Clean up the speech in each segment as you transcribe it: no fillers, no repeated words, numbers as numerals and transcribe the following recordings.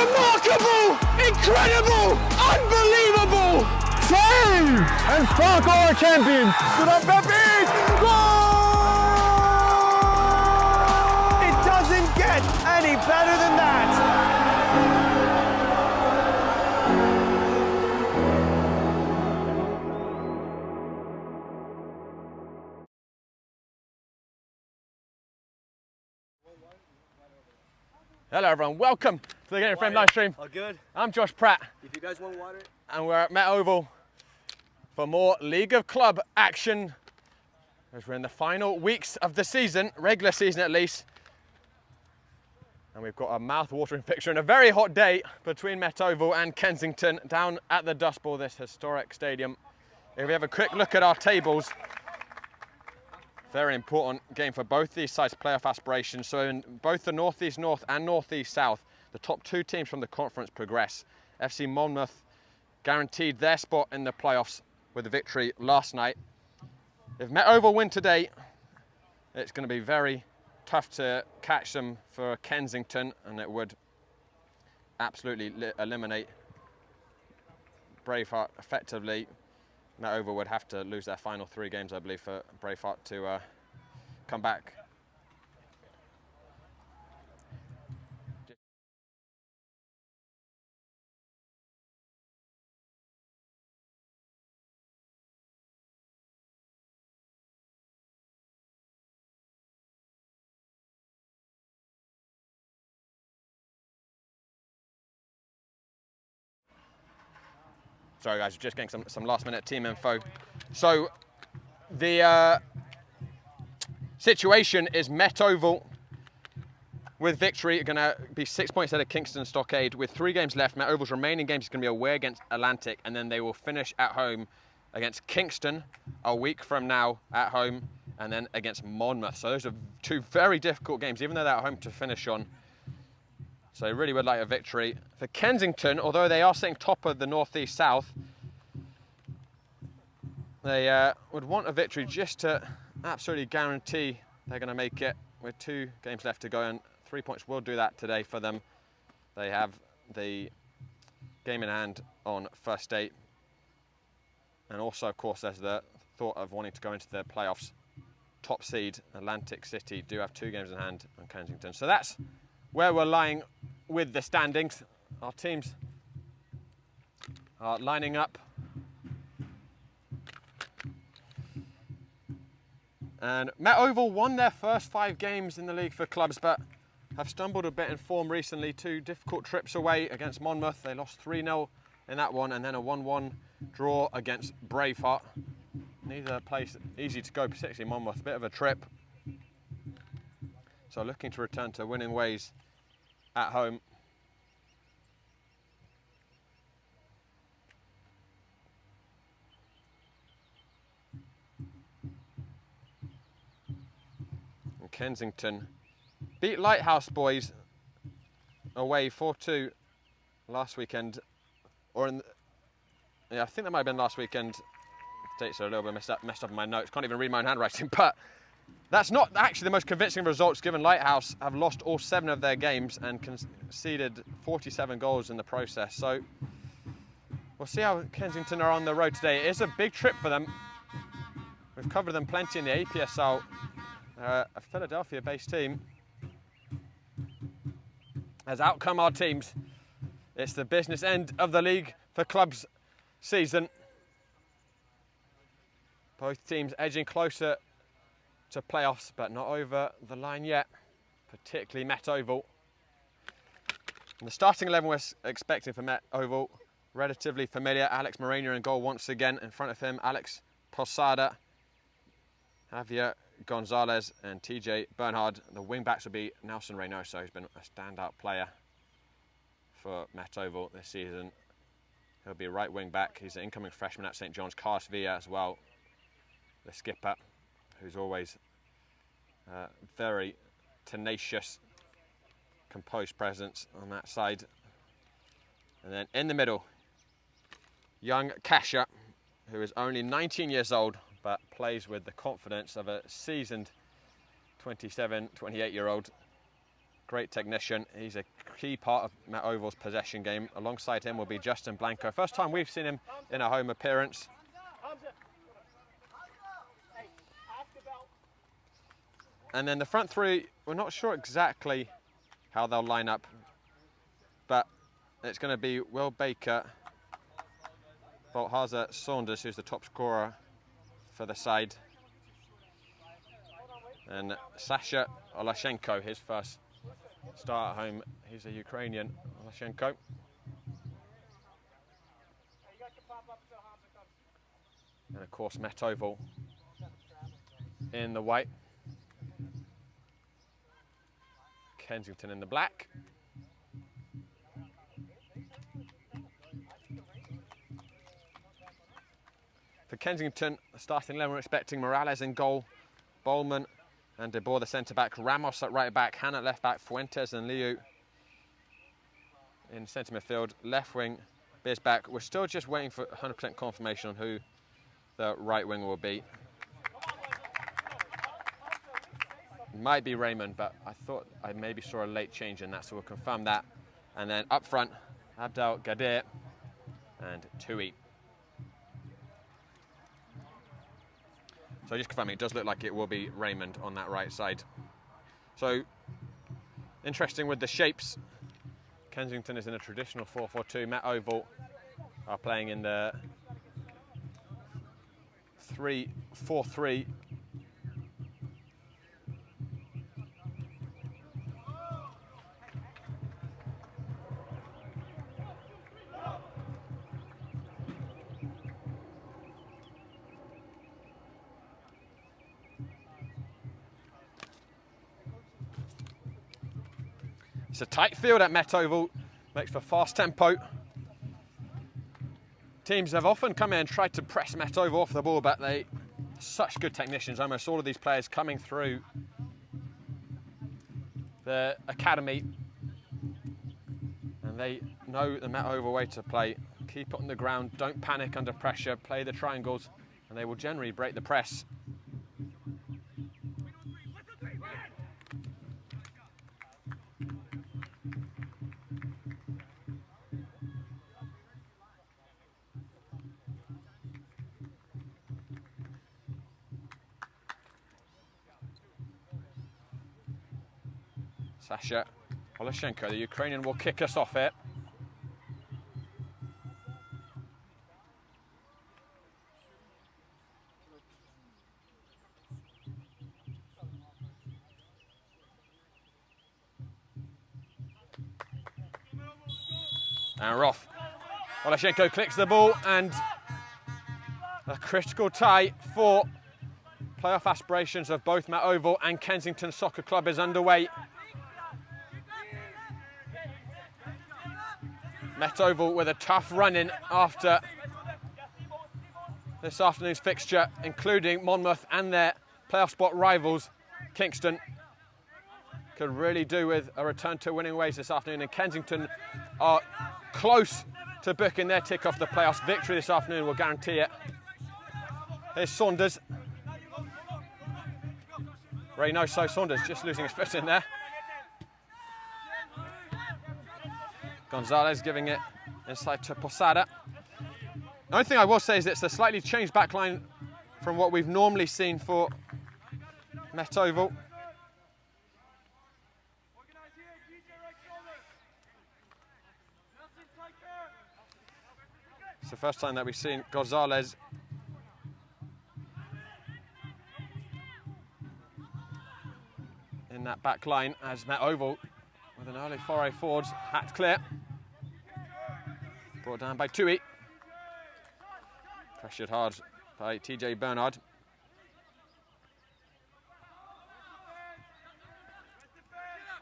Remarkable! Incredible! Unbelievable! Save! And fuck our champions! Goal! It doesn't get any better than that! Hello everyone, welcome to the Getting Frame live stream. All good? I'm Josh Pratt. If you guys want water. And we're at Met Oval for more League of Club action as we're in the final weeks of the season, regular season at least. And we've got a mouth-watering fixture and a very hot day between Met Oval and Kensington down at the Dust Bowl, this historic stadium. If we have a quick look at our tables, very important game for both these sides' playoff aspirations. So in both the North East North and North East South, the top two teams from the conference progress. FC Monmouth guaranteed their spot in the playoffs with a victory last night. If Met Oval win today, it's going to be very tough to catch them for Kensington, and it would absolutely eliminate Braveheart effectively. Met Oval would have to lose their final 3 games, I believe, for Braveheart to come back. Sorry guys, we're just getting some last minute team info. So the situation is Met Oval with victory are going to be 6 points ahead of Kingston Stockade with 3 games left. Met Oval's remaining games is going to be away against Atlantic, and then they will finish at home against Kingston a week from now at home, and then against Monmouth. So those are 2 very difficult games, even though they're at home to finish on. So they really would like a victory. For Kensington, although they are sitting top of the North East South, they would want a victory just to absolutely guarantee they're going to make it with 2 games left to go, and 3 points will do that today for them. They have the game in hand on first date. And also, of course, there's the thought of wanting to go into the playoffs. Top seed, Atlantic City, do have 2 games in hand on Kensington. So that's where we're lying with the standings. Our teams are lining up. And Met Oval won their first 5 games in the league for clubs, but have stumbled a bit in form recently. 2 difficult trips away against Monmouth. They lost 3-0 in that one, and then a 1-1 draw against Braveheart. Neither place easy to go, particularly Monmouth, a bit of a trip. So looking to return to winning ways at home. And Kensington beat Lighthouse Boys away 4-2 last weekend, or yeah, I think that might have been last weekend. Dates are a little bit messed up in my notes. Can't even read my own handwriting, but that's not actually the most convincing results, given Lighthouse have lost all 7 of their games and conceded 47 goals in the process. So we'll see how Kensington are on the road today. It is a big trip for them. We've covered them plenty in the APSL. A Philadelphia-based team. As outcome our teams, it's the business end of the league for clubs season. Both teams edging closer to playoffs, but not over the line yet, particularly Met Oval. And the starting 11 we're expecting for Met Oval, relatively familiar. Alex Moreno in goal once again. In front of him, Alex Posada, Javier Gonzalez and TJ Bernhard. The wing-backs will be Nelson Reynoso, who's been a standout player for Met Oval this season. He'll be right wing-back. He's an incoming freshman at St. John's. Carlos Villa as well, the skipper, who's always very tenacious, composed presence on that side. And then in the middle, young Kasha, who is only 19 years old, but plays with the confidence of a seasoned 27, 28-year-old. Great technician. He's a key part of Met Oval's possession game. Alongside him will be Justin Blanco. First time we've seen him in a home appearance. And then the front three, we're not sure exactly how they'll line up, but it's going to be Will Baker, Balthazar Saunders, who's the top scorer for the side, and Sasha Olashenko, his first start at home. He's a Ukrainian, Olashenko. And of course, Met Oval in the white. Kensington in the black. For Kensington, the starting 11, we're expecting Morales in goal, Bowman and De Boer the centre-back, Ramos at right-back, Han at left-back, Fuentes and Liu in centre midfield, left wing, Bisback. We're still just waiting for 100% confirmation on who the right wing will be. Might be Raymond, but I thought I maybe saw a late change in that, so we'll confirm that. And then up front, Abdel Gadir and Tui. So just confirming, it does look like it will be Raymond on that right side. So, interesting with the shapes. Kensington is in a traditional 4-4-2. Met Oval are playing in the 3-4-3. It's a tight field at Met Oval, makes for fast tempo. Teams have often come in and tried to press Met Oval off the ball, but they such good technicians. Almost all of these players coming through the academy, and they know the Met Oval way to play. Keep it on the ground, don't panic under pressure, play the triangles, and they will generally break the press. Sasha Olashenko, the Ukrainian, will kick us off here. And we're off. Olashenko clicks the ball, and a critical tie for playoff aspirations of both Met Oval and Kensington Soccer Club is underway. Met Oval with a tough run-in after this afternoon's fixture, including Monmouth and their playoff spot rivals, Kingston. Could really do with a return to winning ways this afternoon, and Kensington are close to booking their tick off the playoffs. Victory this afternoon will guarantee it. Here's Saunders. Reynoso. Saunders just losing his foot in there. Gonzalez giving it inside to Posada. The only thing I will say is it's a slightly changed backline from what we've normally seen for Met Oval. It's the first time that we've seen Gonzalez in that back line as Met Oval with an early foray forwards, hat clear. Brought down by Tui. Pressured hard by TJ Bernard.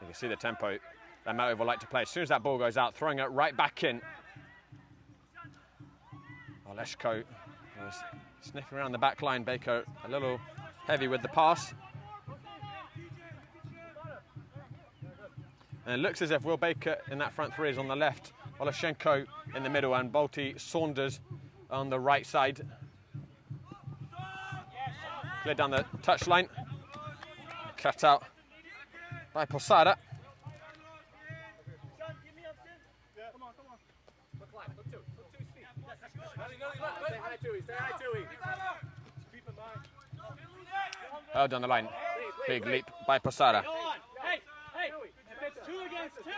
You can see the tempo that Met Oval like to play. As soon as that ball goes out, throwing it right back in. Oleshko was sniffing around the back line. Baker a little heavy with the pass. And it looks as if Will Baker in that front three is on the left, Olashenko in the middle, and Balti Saunders on the right side. Cleared down the touchline. Cut out by Posada. Held down the line. Big leap by Posada. Hey, if it's 2 against 2,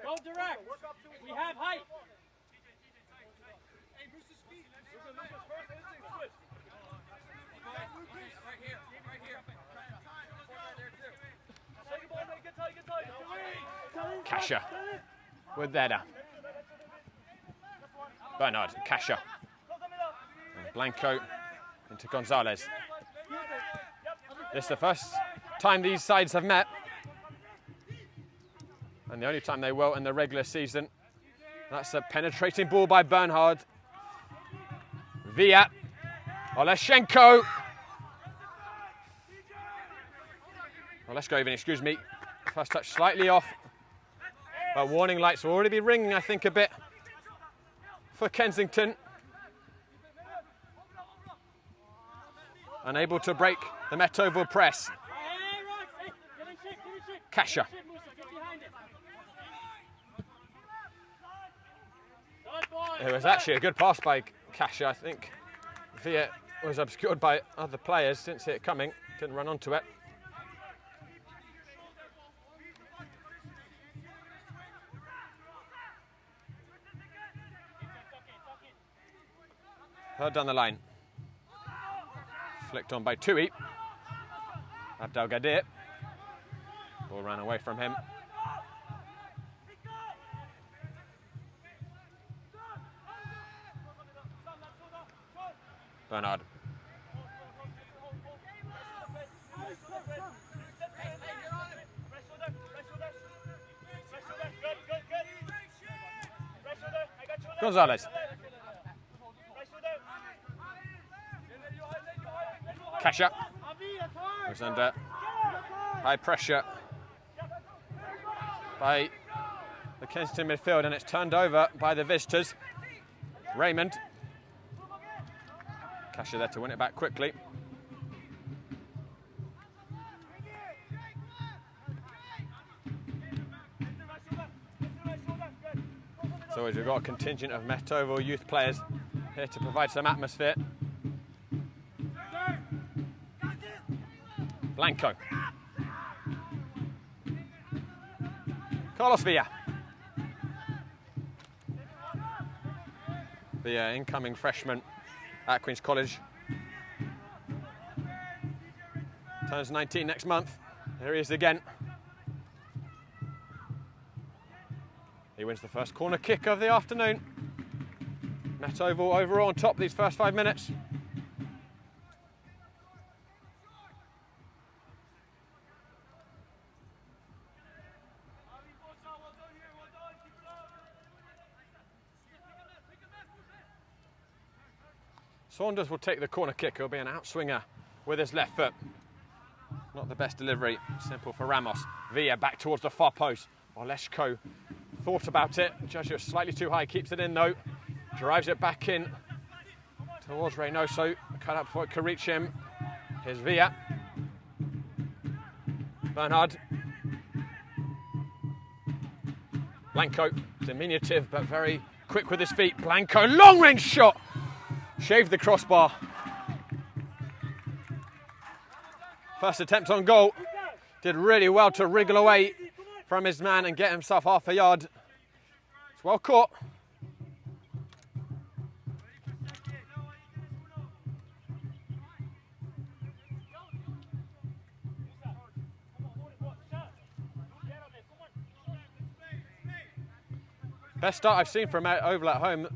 go direct. We have height. Kasha with Veda. Bernard, Kasha. And Blanco into Gonzalez. This is the first time these sides have met. And the only time they will in the regular season. That's a penetrating ball by Bernhard. Via Oleshenko. Olesko even, excuse me. First touch slightly off. But warning lights will already be ringing, I think, a bit for Kensington. Unable to break the Met Oval press. Kasha. It was actually a good pass by Kasha, I think. Via was obscured by other players, didn't see it coming, didn't run onto it. Third down the line. Flicked on by Tui. Abdelgadir. Ball ran away from him. Bernard. Gonzalez. Kasha was under high pressure by the Kensington midfield, and it's turned over by the visitors. Raymond. Kasha there to win it back quickly. So as we've got a contingent of Met Oval youth players here to provide some atmosphere. Blanco. Carlos Villa. The incoming freshman at Queen's College. Turns 19 next month. Here he is again. He wins the first corner kick of the afternoon. Met Oval overall on top these first 5 minutes. Saunders will take the corner kick. He'll be an outswinger with his left foot. Not the best delivery. Simple for Ramos. Villa back towards the far post. Oleshko thought about it. Judged it was slightly too high. Keeps it in though. Drives it back in towards Reynoso. Cut up before it could reach him. Here's Villa. Bernhard. Blanco. Diminutive but very quick with his feet. Blanco. Long range shot. Shaved the crossbar. First attempt on goal. Did really well to wriggle away from his man and get himself half a yard. It's well caught. Best start I've seen from Oval at home.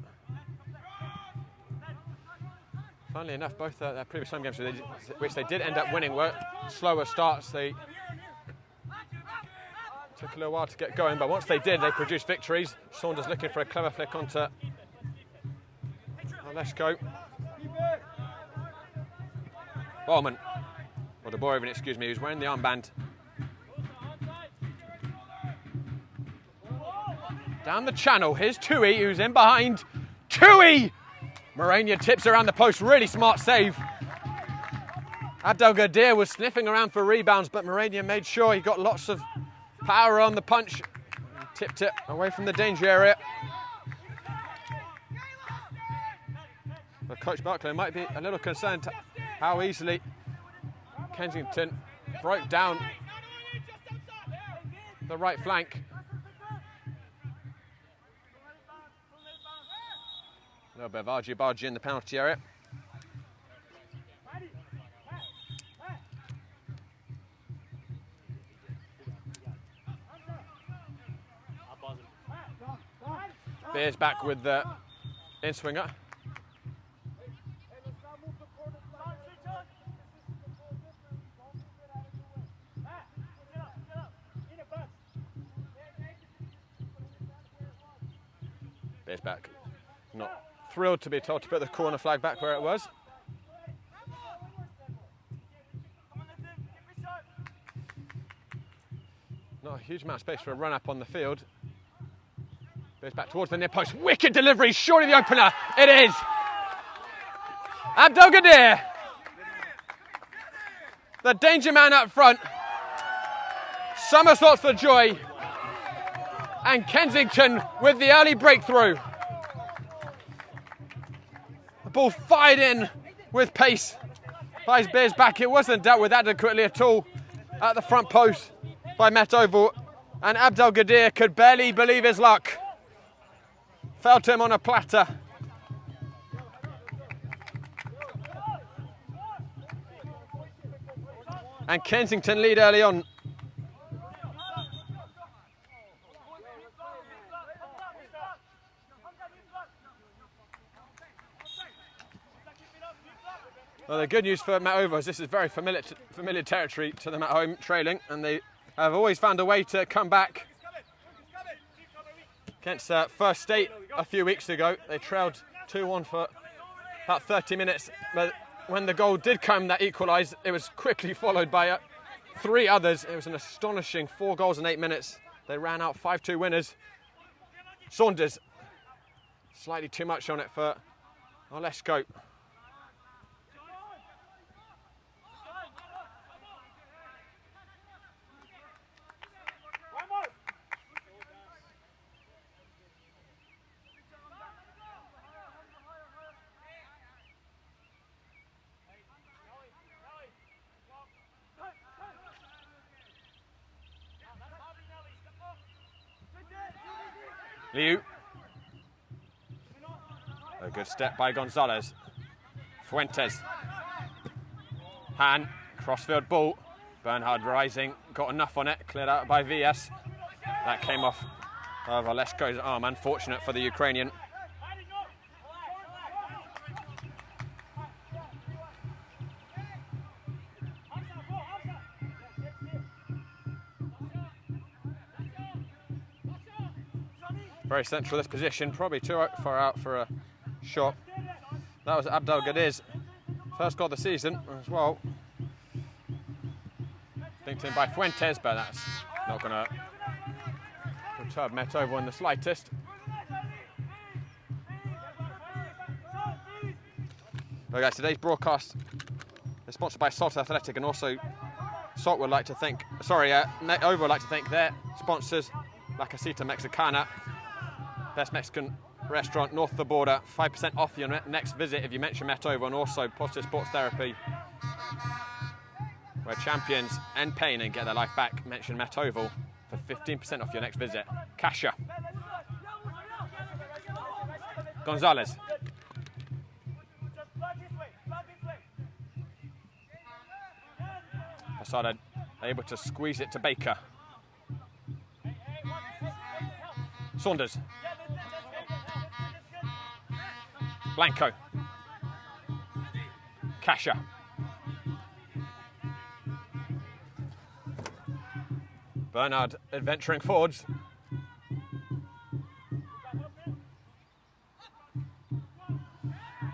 Funnily enough, both their previous home games, which they did end up winning, were slower starts. They took a little while to get going, but once they did, they produced victories. Saunders looking for a clever flick onto Oleshko. Bowman, or De Boer even, excuse me, who's wearing the armband. Down the channel, here's Tui, who's in behind. Tui! Morania tips around the post, really smart save. Abdelgadir was sniffing around for rebounds, but Morania made sure he got lots of power on the punch. Tipped it away from the danger area. But Coach Barclay might be a little concerned how easily Kensington broke down the right flank. A little bit of argy-bargy in the penalty area. Beers back with the in-swinger. Beers back. Not thrilled to be told to put the corner flag back where it was. Not a huge amount of space for a run-up on the field. Goes back towards the near post. Wicked delivery, surely the opener. It is. Abdelgadir, the danger man up front. Somersaults for joy. And Kensington with the early breakthrough. The ball fired in with pace by Beers back. It wasn't dealt with adequately at all at the front post by Met Oval. And Abdelgadir could barely believe his luck. Fell to him on a platter. And Kensington lead early on. Well, the good news for Met Oval is this is very familiar territory to them at home, trailing, and they have always found a way to come back. Against First State a few weeks ago, they trailed 2-1 for about 30 minutes, but when the goal did come that equalised, it was quickly followed by 3 others. It was an astonishing 4 goals in 8 minutes. They ran out 5-2 winners. Saunders, slightly too much on it for Olesko. Liu. A good step by Gonzalez. Fuentes. Han, crossfield ball. Bernhard rising, got enough on it, cleared out by VS. That came off of Olesko's arm, unfortunate for the Ukrainian. Very central this position, probably too far out for a shot. That was Abdelgadir's first goal of the season as well. Linked in by Fuentes, but that's not going to perturb Met Oval in the slightest. Well, guys, today's broadcast is sponsored by Salt Athletic, and also Salt would like to thank, Met Oval would like to thank their sponsors, La Casita Mexicana, best Mexican restaurant north of the border, 5% off your next visit if you mention Met Oval, and also Positive Sports Therapy, where champions end pain and get their life back. Mention Met Oval for 15% off your next visit. Kasha. Gonzalez. Posada able to squeeze it to Baker. Saunders. Blanco. Kasha. Bernhard adventuring forwards.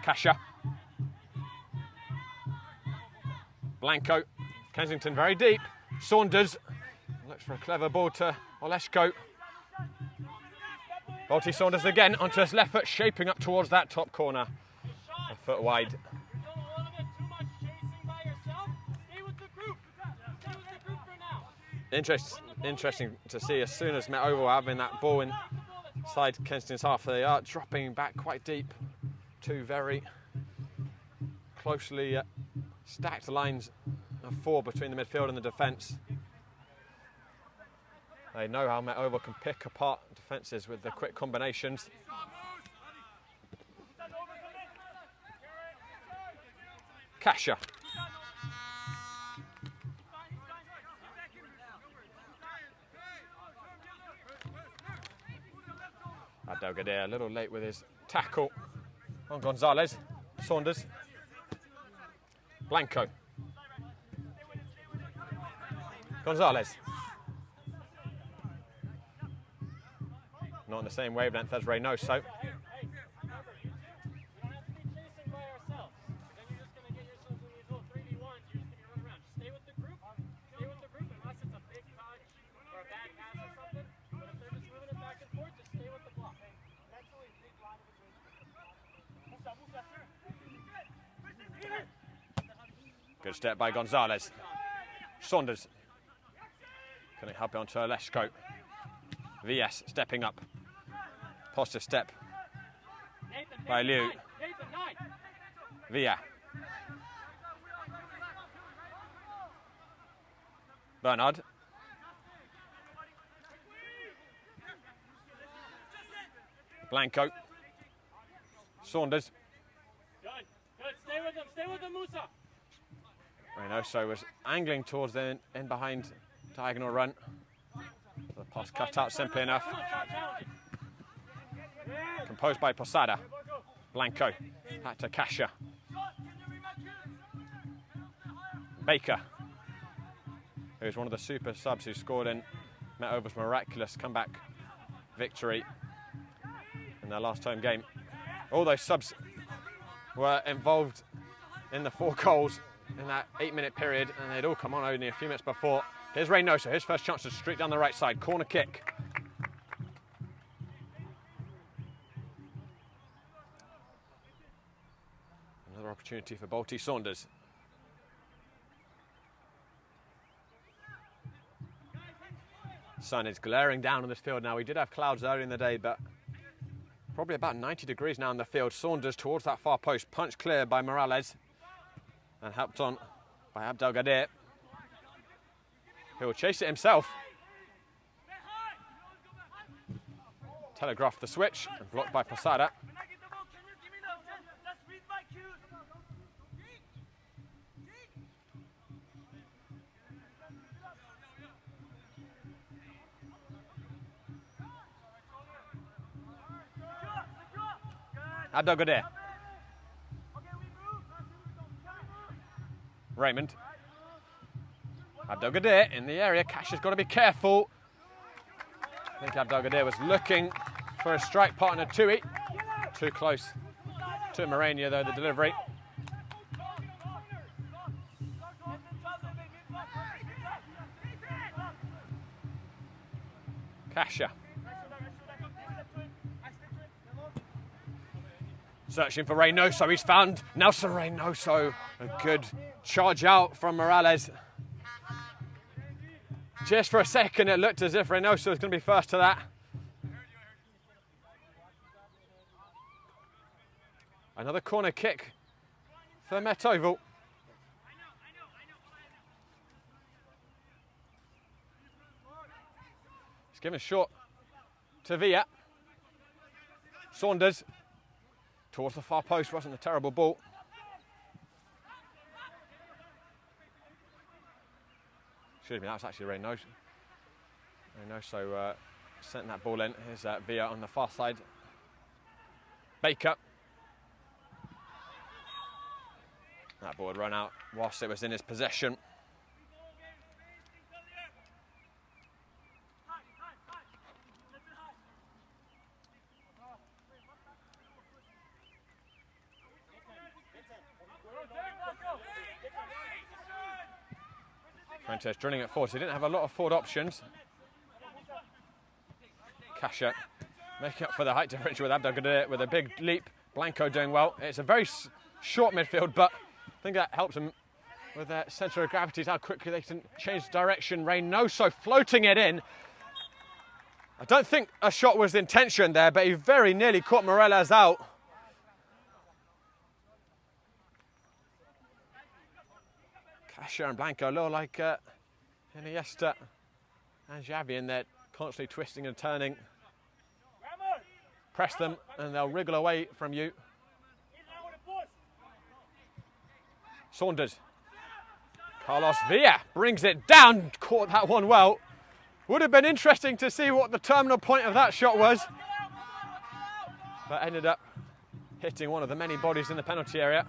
Kasha. Blanco. Kensington very deep. Saunders looks for a clever ball to Olesko. Balti Saunders again onto his left foot, shaping up towards that top corner. A foot wide. Interesting to see, as soon as Met Oval having that ball inside Kensington's half, they are dropping back quite deep. Two very closely stacked lines of 4 between the midfield and the defence. They know how Met Oval can pick apart defences with the quick combinations. Kasha. Abdelgadir a little late with his tackle on Gonzalez. Saunders. Blanco. Gonzalez. Not on the same wavelength as Reynoso. Good step by Gonzalez. Saunders. Can he help it onto Olesko? VS stepping up. Positive step by Liu. Villa. Bernard. Blanco. Saunders. Good. Stay with them, Musa. Reynoso was angling towards the in behind diagonal run. The pass cut out simply enough. Composed by Posada. Blanco. Back to Kasha. Baker, who's one of the super subs who scored in Met Oval's miraculous comeback victory in their last home game. All those subs were involved in the 4 goals in that 8-minute period, and they'd all come on only a few minutes before. Here's Reynoso, his first chance to streak down the right side. Corner kick. Another opportunity for Balti Saunders. Sun is glaring down on this field now. We did have clouds earlier in the day, but probably about 90 degrees now in the field. Saunders towards that far post, punched clear by Morales and helped on by Abdelgadir. He'll chase it himself. Telegraphed the switch and blocked by Posada. Abdelgadir. Raymond. Abdelgadir in the area. Cash has got to be careful. I think Abdelgadir was looking for a strike partner, Tui. Too close to Morania, though, the delivery. Kasha. Searching for Reynoso. He's found Nelson Reynoso. A good charge out from Morales. Just for a second, it looked as if Reynoso was going to be first to that. Another corner kick for Met Oval. He's given short to Villa. Saunders towards the far post, wasn't a terrible ball. Excuse me, that was actually Reynoso. Reynoso sent that ball in. Here's Villa on the far side. Baker. That ball had run out whilst it was in his possession. Fuentes drilling it forward, so he didn't have a lot of forward options. Kasha making up for the height differential with Abdelgadir with a big leap. Blanco doing well. It's a very short midfield, but I think that helps him with their centre of gravity, how quickly they can change direction. Reynoso floating it in. I don't think a shot was the intention there, but he very nearly caught Morales out. Pressure and Blanco, a little like Iniesta and Xavi in there, constantly twisting and turning. Press them and they'll wriggle away from you. Saunders. Carlos Villa brings it down, caught that one well. Would have been interesting to see what the terminal point of that shot was, but ended up hitting one of the many bodies in the penalty area.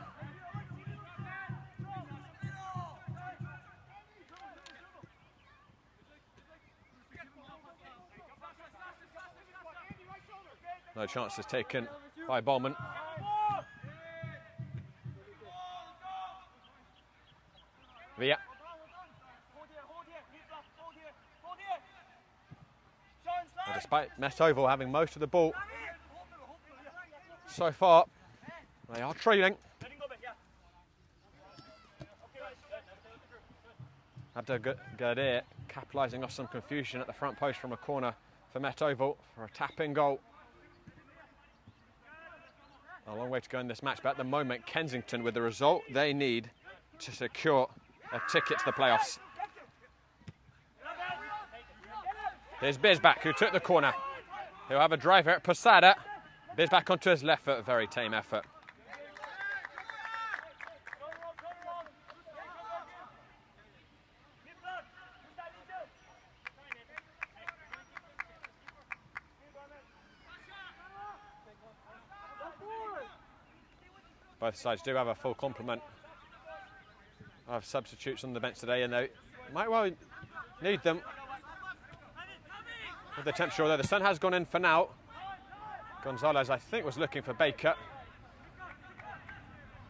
No chances taken by Bowman. Villa. Well, despite Metovo having most of the ball so far, they are trailing. Abdelgadir capitalising off some confusion at the front post from a corner for Metovo for a tap-in goal. A long way to go in this match, but at the moment, Kensington, with the result they need to secure a ticket to the playoffs. Here's Bizbak, who took the corner. He'll have a driver at Posada. Bizbak onto his left foot, very tame effort. Both sides do have a full complement of substitutes on the bench today, and they might well need them with the temperature, although the sun has gone in for now. Gonzalez, I think, was looking for Baker.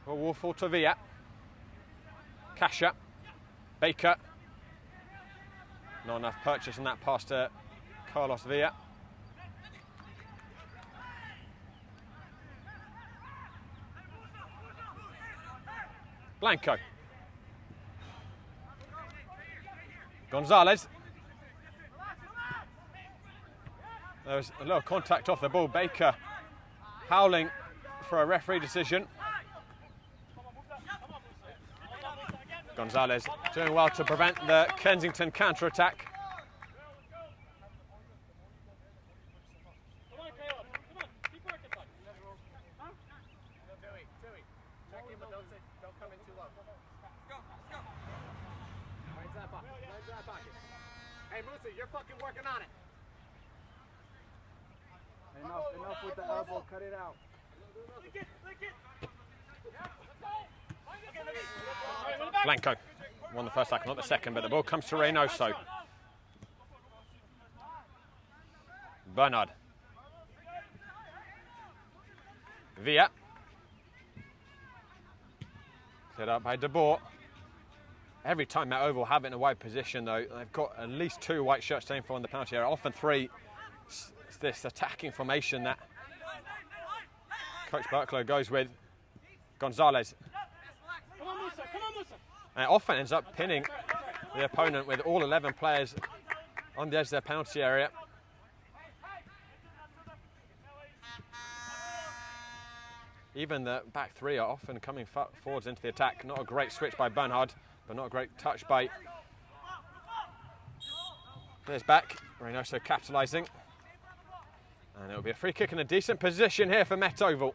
Well, Wolfall to Villa. Kasha. Baker. Not enough purchase in that pass to Carlos Villa. Blanco. Gonzalez. There was a little contact off the ball. Baker howling for a referee decision. Gonzalez doing well to prevent the Kensington counter-attack. Hey, Musa, you're fucking working on it. Enough with the elbow, cut it out. Blanco won the first tackle, not the second, but the ball comes to Reynoso. Bernard. Villa. Cleared up by De Boer. Every time Met Oval have it in a wide position, though, they've got at least two white shirts to aim for in the penalty area, often three. It's this attacking formation that Coach Barklow goes with. Gonzalez. Come on, Musa. Come on, Musa. And it often ends up pinning the opponent with all 11 players on the edge of their penalty area. Even the back three are often coming forwards into the attack. Not a great switch by Bernhard, but not a great touch by Bizbak. Reynoso capitalising. And it'll be a free kick in a decent position here for Met Oval.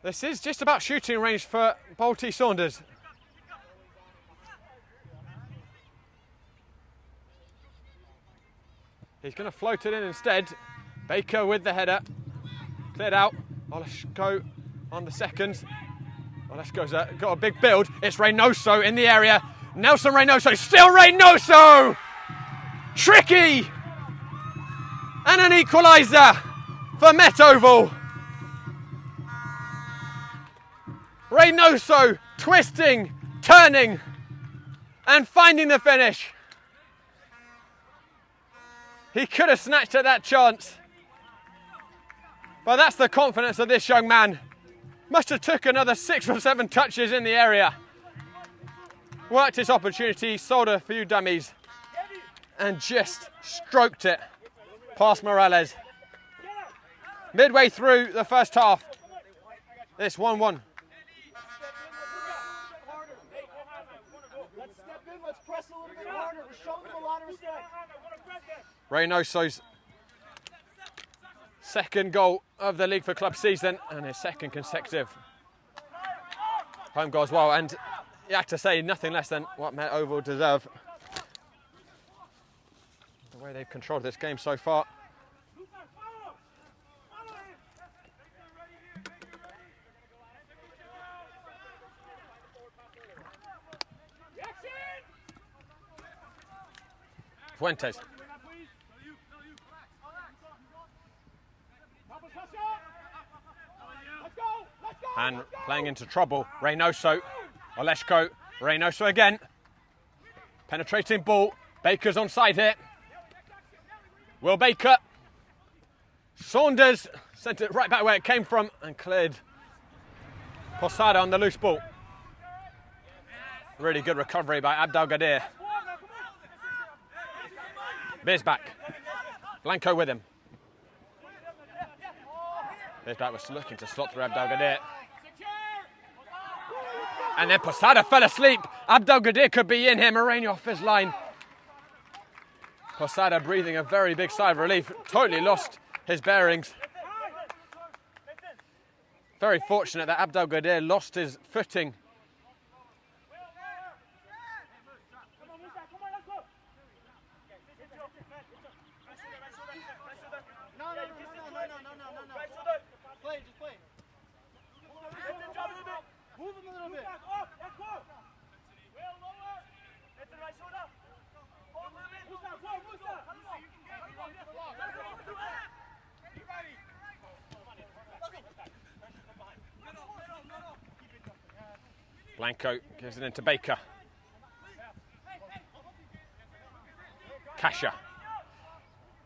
This is just about shooting range for Bolty Saunders. He's going to float it in instead. Baker with the header. Cleared out. Olesko on the second. Olesko's got a big build. It's Reynoso in the area. Nelson Reynoso, still Reynoso! Tricky! And an equaliser for Met Oval. Reynoso twisting, turning, and finding the finish. He could have snatched at that chance. But that's the confidence of this young man. Must have took another 6 or 7 touches in the area. Worked his opportunity, sold a few dummies, and just stroked it past Morales. midway through the first half. It's 1-1. Let's step in, let's press a little bit harder. We're showing them a lot of respect. Reynoso's second goal of the league for club season and his second consecutive home goal as well. And you have to say nothing less than what Met Oval deserve. The way they've controlled this game so far. Fuentes. And playing into trouble, Reynoso, Oleshko, Reynoso again. Penetrating ball, Baker's onside here. Will Baker. Saunders sent it right back where it came from and cleared Posada on the loose ball. Really good recovery by Abdelgadir. Bisbak. Blanco with him. Bisbak was looking to slot through Abdelgadir. And then Posada fell asleep. Abdelgadir could be in here. Moreno off his line. Posada breathing a very big sigh of relief. Totally lost his bearings. Very fortunate that Abdelgadir lost his footing. Play, just play. Move him a little bit. Blanco gives it into Baker. Kasha.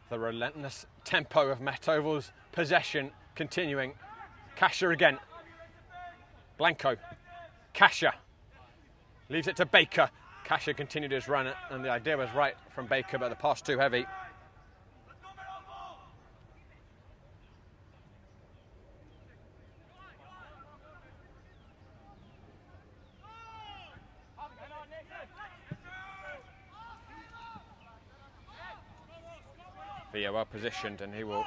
The relentless tempo of Met Oval's possession continuing. Kasha again. Blanco. Kasha. Leaves it to Baker. Kasha continued his run and the idea was right from Baker, but the pass too heavy. Villa well positioned and he will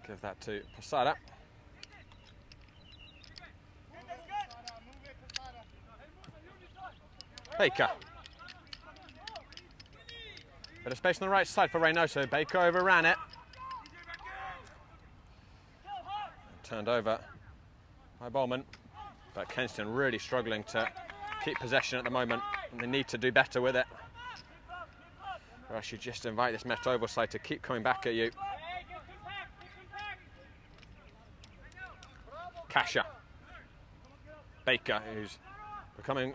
give that to Posada. Baker. Bit of space on the right side for Reynoso. Baker overran it. Turned over by Bowman. But Kensington really struggling to keep possession at the moment. And they need to do better with it. Or else you just invite this Met Oval side to keep coming back at you. Kasha. Baker, who's becoming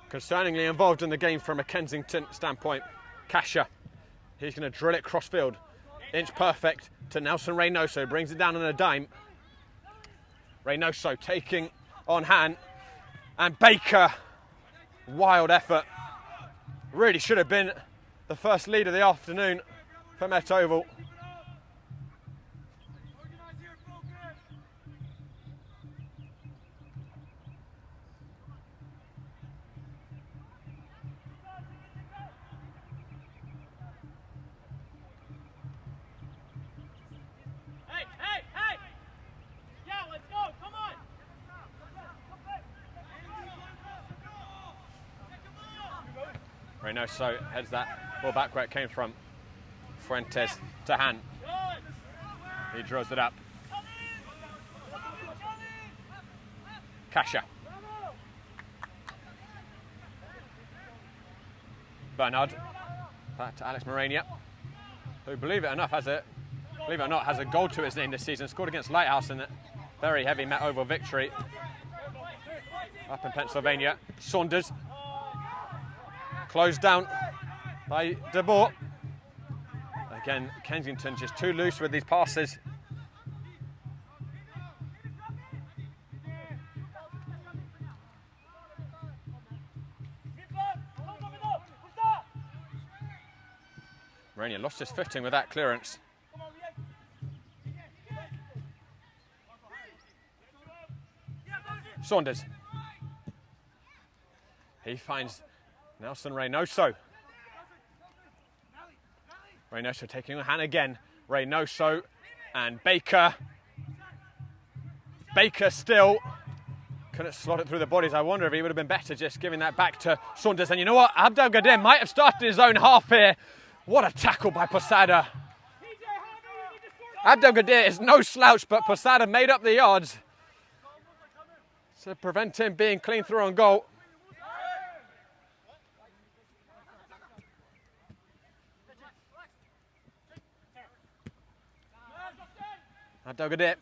concerningly involved in the game from a Kensington standpoint. Kasha. He's going to drill it crossfield. Inch perfect to Nelson Reynoso. Brings it down on a dime. Reynoso taking on hand. And Baker. Wild effort. Really should have been the first lead of the afternoon for Met Oval. Reynoso heads that ball back where it came from. Fuentes to Han. He draws it up. Kasha. Bernard. Back to Alex Moreno, who, believe it or not, has a goal to his name this season. Scored against Lighthouse in a very heavy Met Oval victory up in Pennsylvania. Saunders. Closed down by De Boer. Again, Kensington just too loose with these passes. Mourinho lost his footing with that clearance. Saunders. He finds Nelson Reynoso. Reynoso taking a hand again. Reynoso and Baker. Baker still couldn't slot it through the bodies. I wonder if he would have been better just giving that back to Saunders. And you know what? Abdelgader might have started his own half here. What a tackle by Posada. Abdelgader is no slouch, but Posada made up the yards to prevent him being clean through on goal. Abdelgader.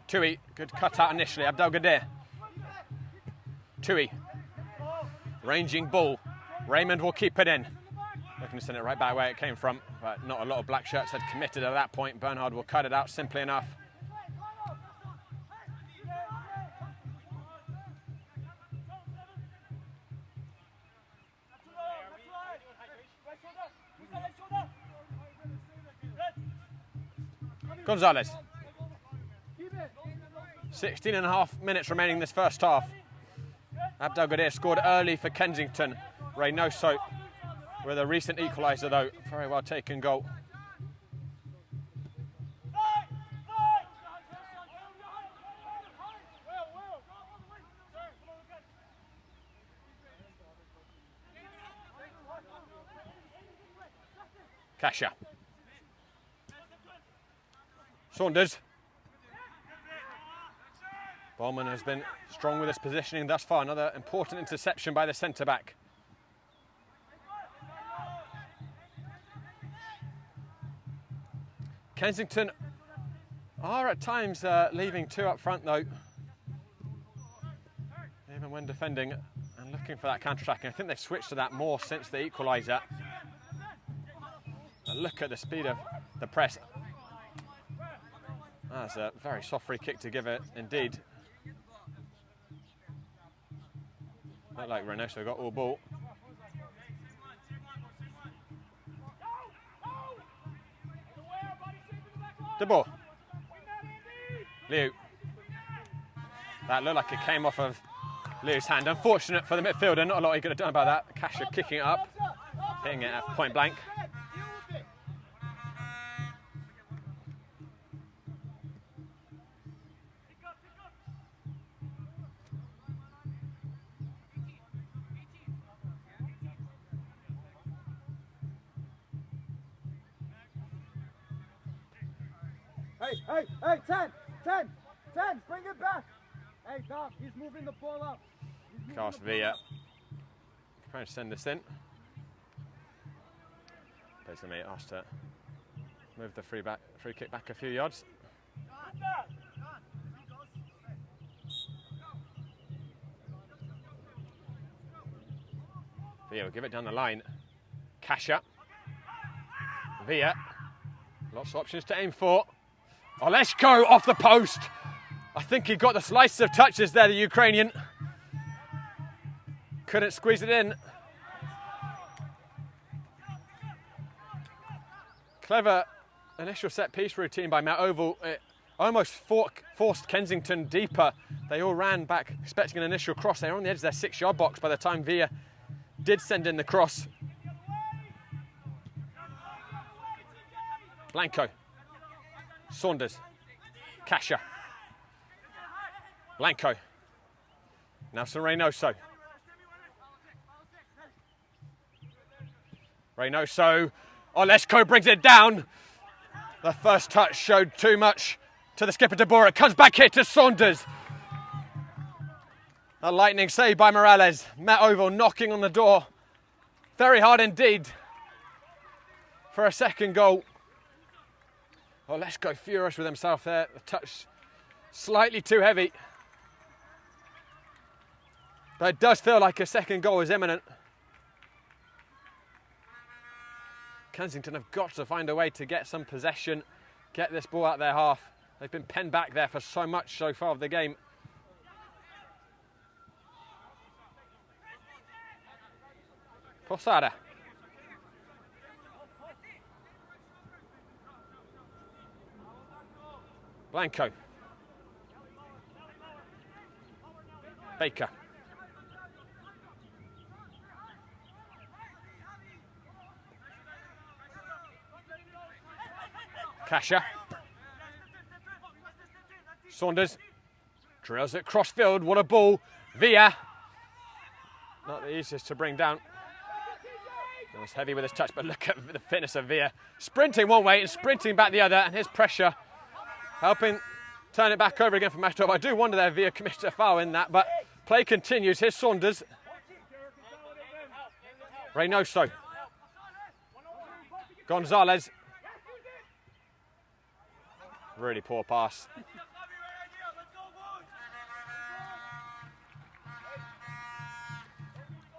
Tui, good cut out initially. Abdelgader. Tui. Ranging ball. Raymond will keep it in. Looking to send it right back where it came from, but not a lot of black shirts had committed at that point. Bernhard will cut it out simply enough. Gonzalez. 16 and a half minutes remaining in this first half. Abdelgader scored early for Kensington. Reynoso with a recent equaliser though. Very well taken goal. Kasha. Saunders. Bowman has been strong with his positioning thus far. Another important interception by the centre-back. Kensington are at times leaving two up front though. Even when defending and looking for that counter-attacking. I think they've switched to that more since the equaliser. But look at the speed of the press. That's a very soft free kick to give it, indeed. Looked like Reynoso got all ball. De Boer. Liu. That looked like it came off of Liu's hand. Unfortunate for the midfielder, not a lot he could have done about that. Kasha kicking it up, hitting it at point blank. Hey, 10, bring it back. Hey, Doc, he's moving the ball up. Cast Villa. Trying to send this in. Basically asked to move the free kick back a few yards. Villa will give it down the line. Kasha. Villa. Lots of options to aim for. Oleshko off the post. I think he got the slice of touches there, the Ukrainian. Couldn't squeeze it in. Clever initial set-piece routine by Matt Oval. It almost forced Kensington deeper. They all ran back expecting an initial cross. They were on the edge of their 6-yard box by the time Villa did send in the cross. Blanco. Saunders. Kasha. Blanco. Nelson Reynoso. Reynoso. Oleshko brings it down. The first touch showed too much to the skipper De Boer. It comes back here to Saunders. A lightning save by Morales. Matt Oval knocking on the door. Very hard indeed for a second goal. Oleshko furious with himself there. The touch slightly too heavy. But it does feel like a second goal is imminent. Kensington have got to find a way to get some possession, get this ball out their half. They've been penned back there for so much so far of the game. Posada. Blanco. Baker. Kasha. Saunders drills it cross field. What a ball. Villa. Not the easiest to bring down. It was heavy with his touch, but look at the fitness of Villa. Sprinting one way and sprinting back the other, and his pressure helping turn it back over again for Matov. I do wonder that Villa committed a foul in that, but play continues. Here's Saunders. Reynoso. Gonzalez. Really poor pass.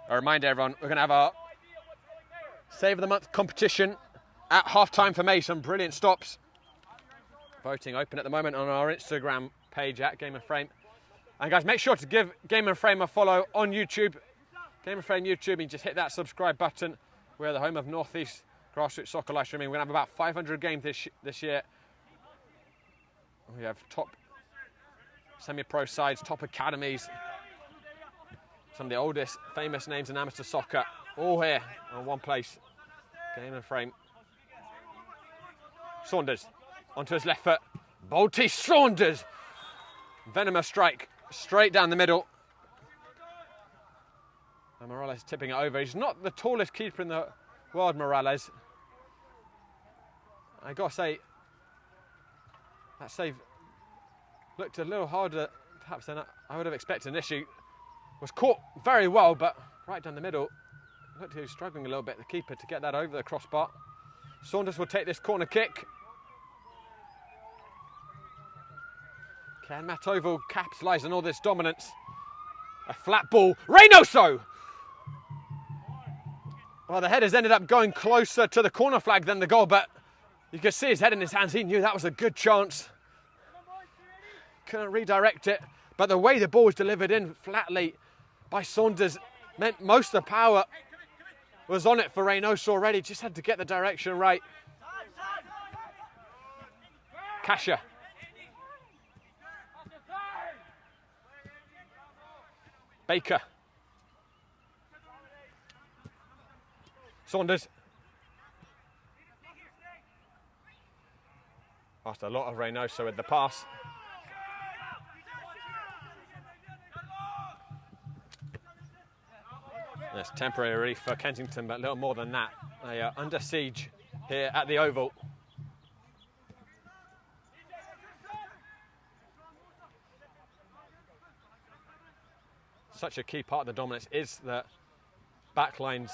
A reminder, everyone, we're going to have our Save of the Month competition at half-time for May. Some brilliant stops. Voting open at the moment on our Instagram page at Game and Frame. And guys, make sure to give Game and Frame a follow on YouTube. Game and Frame YouTube, and just hit that subscribe button. We're the home of Northeast Grassroots Soccer live streaming. We're going to have about 500 games this year. We have top semi-pro sides, top academies. Some of the oldest famous names in amateur soccer, all here in one place. Game and Frame. Saunders onto his left foot. Bolty Saunders. Venomous strike straight down the middle. And Morales tipping it over. He's not the tallest keeper in the world, Morales. I gotta say, that save looked a little harder perhaps than I would have expected initially. Was caught very well, but right down the middle. Looked he was struggling a little bit, the keeper, to get that over the crossbar. Saunders will take this corner kick. Can Matovo capitalise on all this dominance? A flat ball. Reynoso! Well, the headers ended up going closer to the corner flag than the goal, but you could see his head in his hands. He knew that was a good chance. Couldn't redirect it, but the way the ball was delivered in flatly by Saunders meant most of the power was on it for Reynoso already. Just had to get the direction right. Kasha. Baker. Saunders. Lost a lot of Reynoso with the pass. There's temporary relief for Kensington, but a little more than that. They are under siege here at the Oval. Such a key part of the dominance is the backline's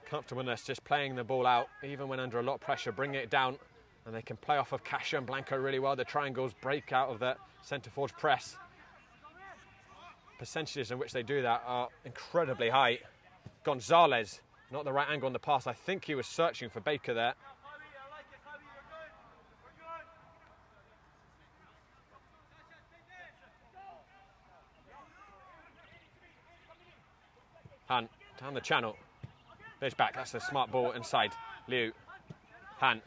comfortableness, just playing the ball out, even when under a lot of pressure, bringing it down, and they can play off of Kasha and Blanco really well. The triangles break out of the centre forward press. Percentages in which they do that are incredibly high. Gonzalez, not the right angle on the pass. I think he was searching for Baker there. Han, down the channel. There's back, that's a smart ball inside. Liu, Han.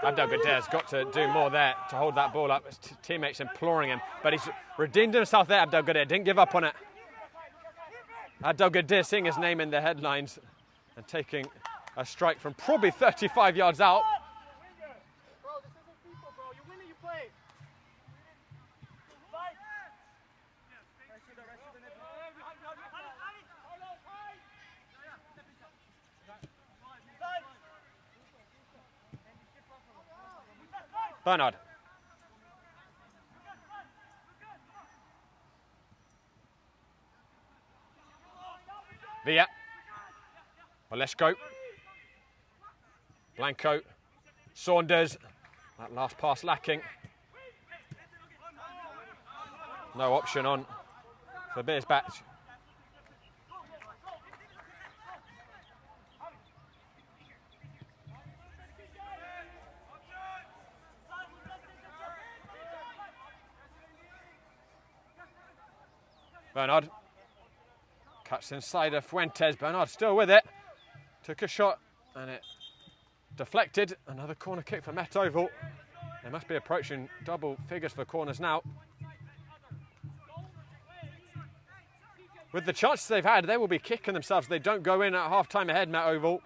Abdelgader's got to do more there to hold that ball up. His teammates imploring him, but he's redeemed himself there, Abdelgader. Didn't give up on it. Abdelgader seeing his name in the headlines and taking a strike from probably 35 yards out. Bro, this isn't FIFA, bro. You win it, you play. Bernard. Villa. Well, let's go. Blanco. Saunders. That last pass lacking. No option on for Beers Batch. Bernard cuts inside of Fuentes. Bernard still with it. Took a shot and it deflected. Another corner kick for Met Oval. They must be approaching double figures for corners now. With the chances they've had, they will be kicking themselves if they don't go in at half-time ahead, Met Oval.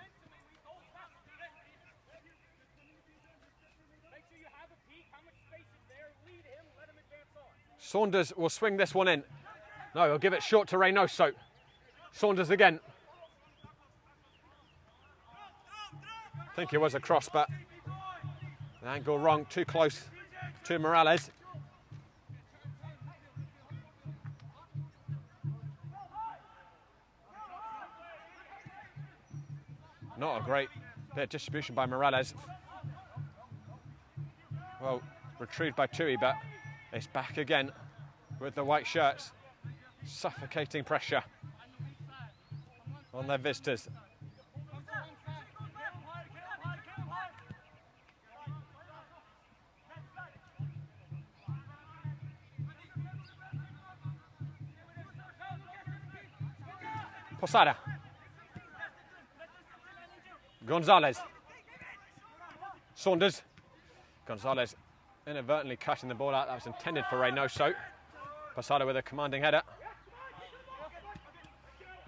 Saunders will swing this one in. No, he'll give it short to Reynoso. Saunders again. I think it was a cross, but the angle wrong, too close to Morales. Not a great bit of distribution by Morales. Well, retrieved by Tui, but it's back again with the white shirts. Suffocating pressure on their visitors. Posada. Gonzalez. Saunders. Gonzalez inadvertently cutting the ball out. That was intended for Reynoso. Posada with a commanding header.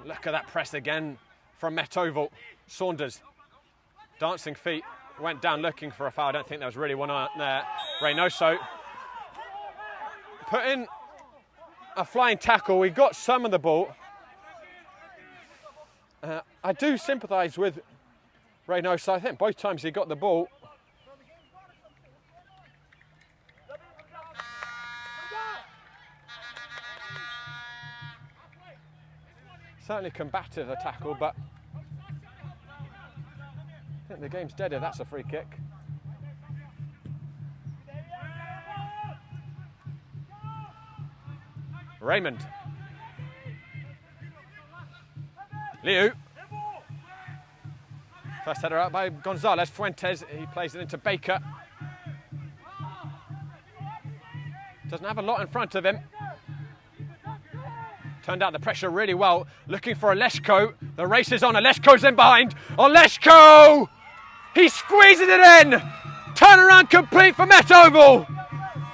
Look at that press again from Met Oval. Saunders. Dancing feet. Went down looking for a foul. I don't think there was really one on there. Reynoso put in a flying tackle. We got some of the ball. I do sympathise with Reynoso. I think both times he got the ball. Certainly combative, the tackle, but I think the game's dead if that's a free kick. Raymond. Liu. First header out by Gonzalez. Fuentes, he plays it into Baker. Doesn't have a lot in front of him. Turned out the pressure really well. Looking for Oleshko. The race is on. Oleshko's in behind. Oleshko! He squeezes it in. Turnaround complete for Met Oval.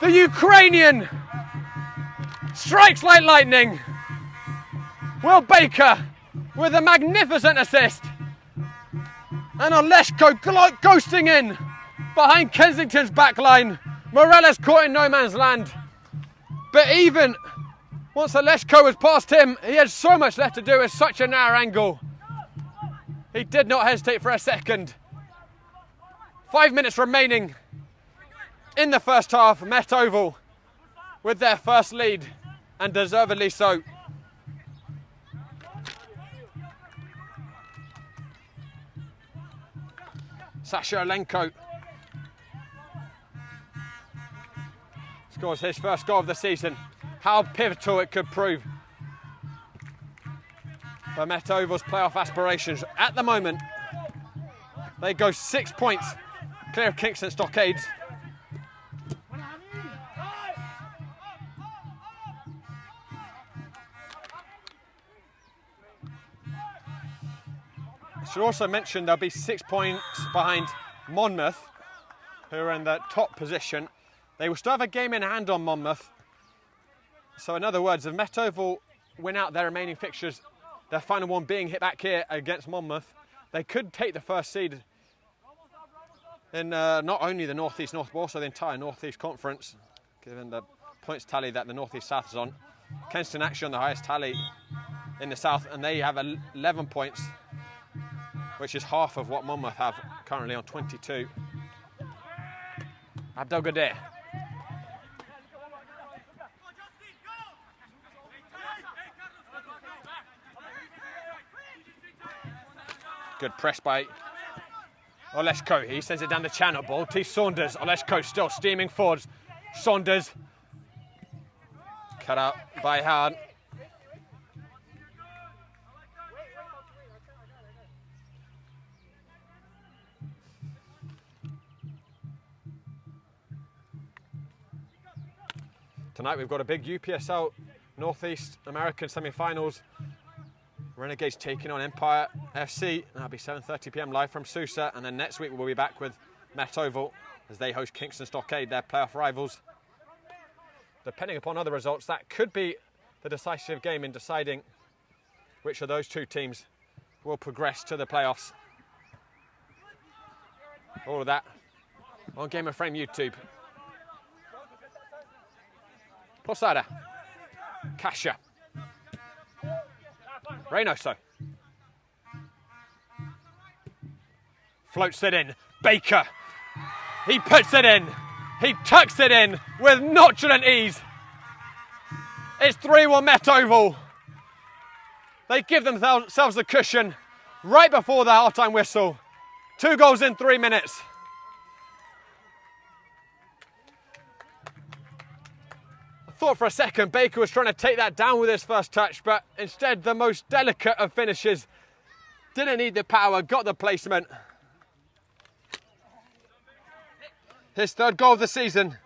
The Ukrainian strikes like lightning. Will Baker with a magnificent assist. And Oleshko ghosting in behind Kensington's backline. Morales caught in no man's land. But even once Oleshko was past him, he had so much left to do with such a narrow angle. He did not hesitate for a second. 5 minutes remaining in the first half. Met Oval with their first lead, and deservedly so. Sasha Olenko scores his first goal of the season. How pivotal it could prove for Met Oval's playoff aspirations. At the moment, they go 6 points clear of Kingston Stockades. I should also mention they'll be 6 points behind Monmouth, who are in the top position. They will still have a game in hand on Monmouth. So in other words, if Met Oval win out their remaining fixtures, their final one being hit back here against Monmouth, they could take the first seed in not only the North East North, but also the entire North East Conference, given the points tally that the North East South is on. Kensington actually on the highest tally in the South, and they have 11 points, which is half of what Monmouth have currently on 22. Abdelgadir. Good press by Oleshko. He sends it down the channel. Ball to Saunders. Oleshko still steaming forwards. Saunders. Cut out by Howard. Tonight we've got a big UPSL Northeast American semi-finals. Renegades taking on Empire FC. That'll be 7:30 p.m. live from Sousa, and then next week we'll be back with Met Oval as they host Kingston Stockade, their playoff rivals. Depending upon other results, that could be the decisive game in deciding which of those two teams will progress to the playoffs. All of that on Game of Frame YouTube. Posada, Kasia, Reynoso, floats it in, Baker, he puts it in, he tucks it in with nonchalant ease. It's 3-1 Met Oval. They give themselves a cushion right before the half-time whistle. 2 goals in 3 minutes. I thought for a second Baker was trying to take that down with his first touch, but instead the most delicate of finishes. Didn't need the power, got the placement. His 3rd goal of the season.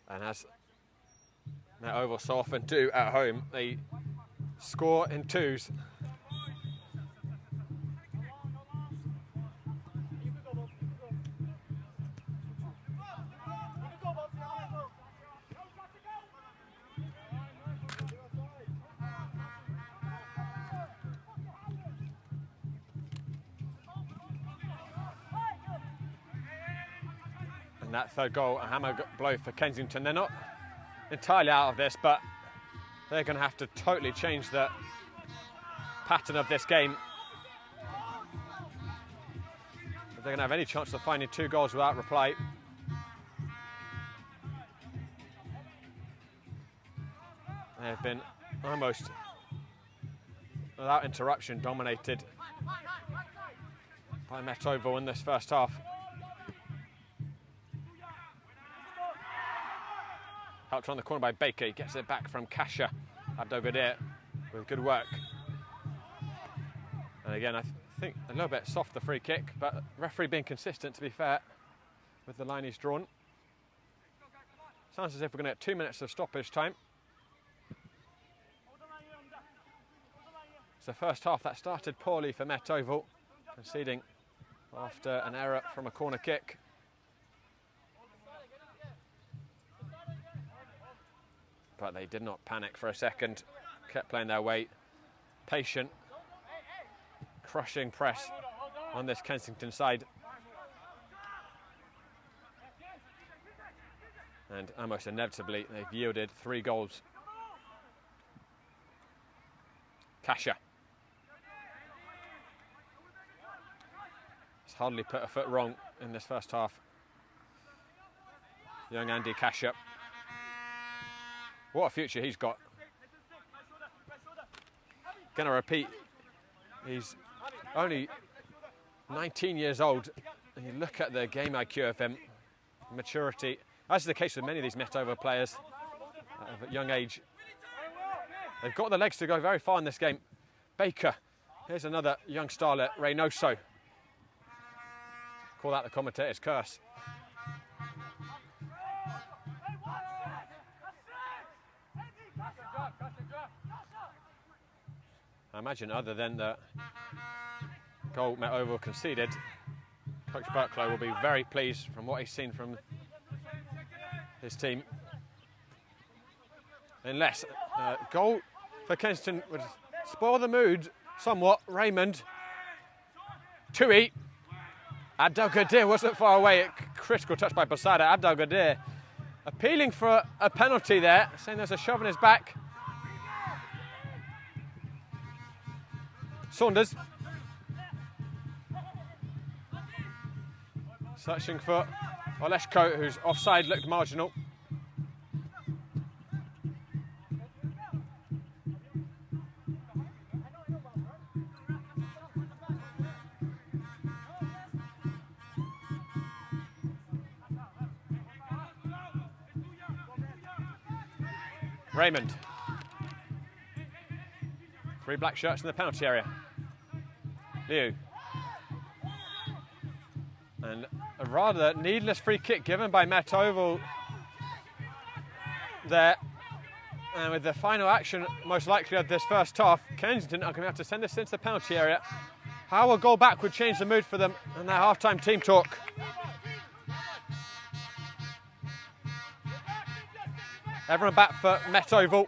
And as Met Oval so often do at home, they score in 2s. And that 3rd goal, a hammer blow for Kensington. They're not entirely out of this, but they're going to have to totally change the pattern of this game. If they're going to have any chance of finding 2 goals without reply. They have been almost without interruption dominated by Met Oval in this first half. Helped on the corner by Baker, he gets it back from Kasia Abdelgadir with good work. And again, I think a little bit soft the free kick, but referee being consistent, to be fair, with the line he's drawn. Sounds as if we're going to get 2 minutes of stoppage time. It's the first half that started poorly for Met Oval, conceding after an error from a corner kick. But they did not panic for a second, kept playing their weight, patient, crushing press on this Kensington side. And almost inevitably, they've yielded 3 goals. Kasia. He's hardly put a foot wrong in this first half. Young Andy Kasia. What a future he's got. Gonna repeat, he's only 19 years old. And you look at the game IQ of him, maturity, as is the case with many of these Met Oval players of a young age. They've got the legs to go very far in this game. Baker, here's another young starlet, Reynoso. Call that the commentator's curse. I imagine other than the goal Met Oval conceded, Coach Burklow will be very pleased from what he's seen from his team. Unless goal for Kensington would spoil the mood somewhat. Raymond, Tui, Abdelgadir wasn't far away. A critical touch by Posada. Abdelgadir appealing for a penalty there, saying there's a shove in his back. Saunders searching for Oleshko, whose offside looked marginal. Raymond. 3 black shirts in the penalty area. Liu. And a rather needless free kick given by Met Oval there. And with the final action, most likely of this first half, Kensington are going to have to send this into the penalty area. How a goal back would change the mood for them and their half-time team talk. Everyone back for Met Oval.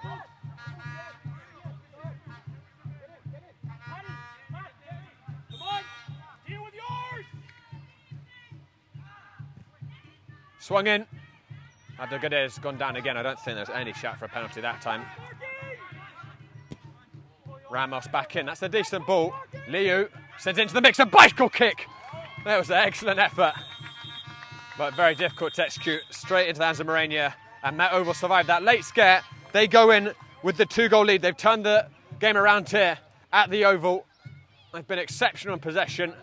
Swung in. Abdelgader's gone down again. I don't think there's any shot for a penalty that time. Ramos back in. That's a decent ball. Liu sends it into the mix. A bicycle kick. That was an excellent effort, but very difficult to execute. Straight into the hands of Morenia. And Met Oval survived that late scare. They go in with the 2-goal lead. They've turned the game around here at the Oval. They've been exceptional in possession.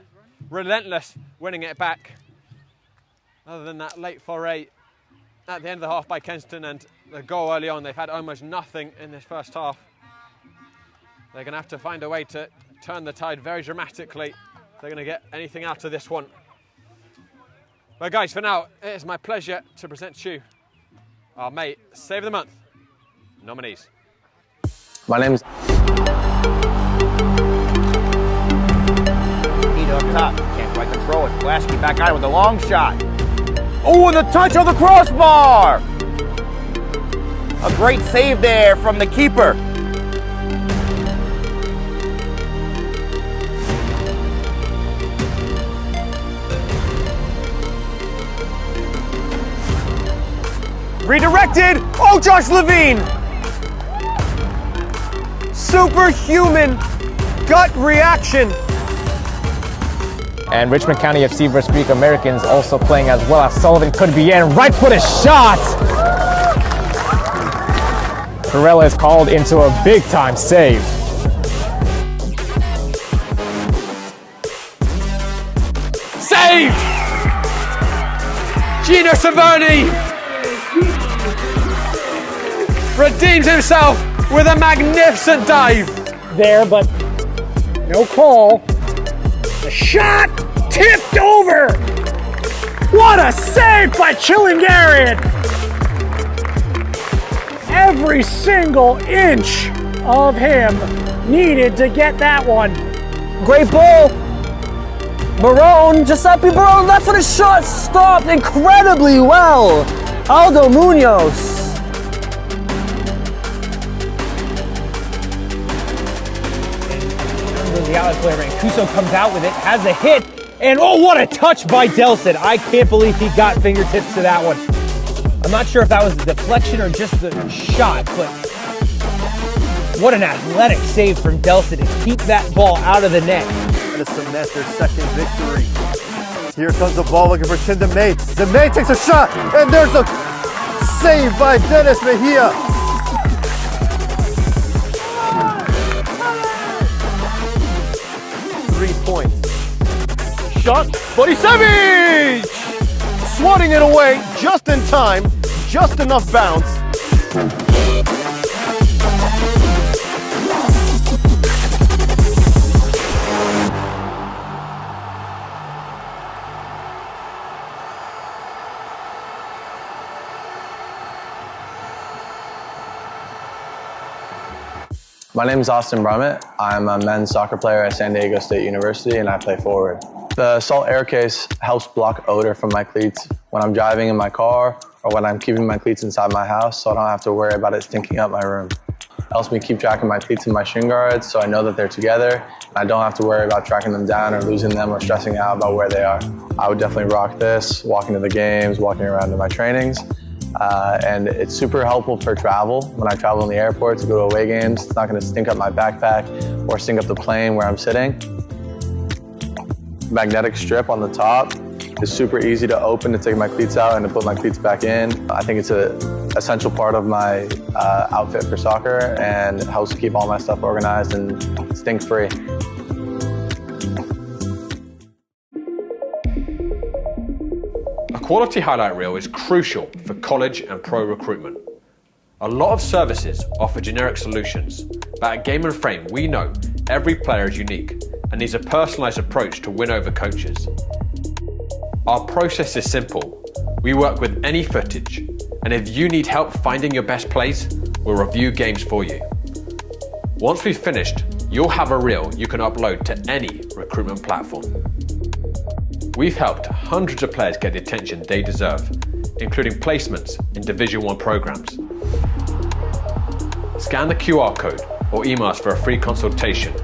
Relentless winning it back. Other than that late foray at the end of the half by Kensington and the goal early on, they've had almost nothing in this first half. They're going to have to find a way to turn the tide very dramatically if they're going to get anything out of this one. But guys, for now, it is my pleasure to present to you our May Save of the Month nominees. My name is... Heat up top, can't quite control it. Blasky back out with a long shot. Oh, and the touch on the crossbar! A great save there from the keeper. Redirected. Oh, Josh Levine. Superhuman gut reaction. And Richmond County FC vs Greek Americans also playing as well as Sullivan could be in. Right footed shot! Perella is called into a big time save. Saved! Gino Savoni redeems himself with a magnificent dive. There, but no call. The shot tipped over. What a save by Chillingarian. Every single inch of him needed to get that one. Great ball. Barone, Giuseppe Barone, left-footed shot stopped incredibly well. Aldo Munoz. The outlet player, and Kuso comes out with it, has a hit, and oh, what a touch by Delson. I can't believe he got fingertips to that one. I'm not sure if that was a deflection or just the shot, but what an athletic save from Delson to keep that ball out of the net. And to cement their second victory. Here comes the ball looking for Tim DeMay. DeMay takes a shot, and there's a save by Dennis Mejia. Points. Shot, Borisevic! Swatting it away just in time, just enough bounce. My name is Austin Brummett. I'm a men's soccer player at San Diego State University and I play forward. The Salt Air Case helps block odor from my cleats when I'm driving in my car or when I'm keeping my cleats inside my house so I don't have to worry about it stinking up my room. It helps me keep track of my cleats and my shin guards so I know that they're together and I don't have to worry about tracking them down or losing them or stressing out about where they are. I would definitely rock this, walking to the games, walking around to my trainings. And it's super helpful for travel. When I travel in the airport to go to away games, it's not going to stink up my backpack or stink up the plane where I'm sitting. Magnetic strip on the top is super easy to open to take my cleats out and to put my cleats back in. I think it's an essential part of my outfit for soccer and it helps keep all my stuff organized and stink-free. A quality highlight reel is crucial for college and pro recruitment. A lot of services offer generic solutions, but at Game & Frame we know every player is unique and needs a personalised approach to win over coaches. Our process is simple. We work with any footage, and if you need help finding your best plays, we'll review games for you. Once we've finished, you'll have a reel you can upload to any recruitment platform. We've helped hundreds of players get the attention they deserve, including placements in Division 1 programs. Scan the QR code or email us for a free consultation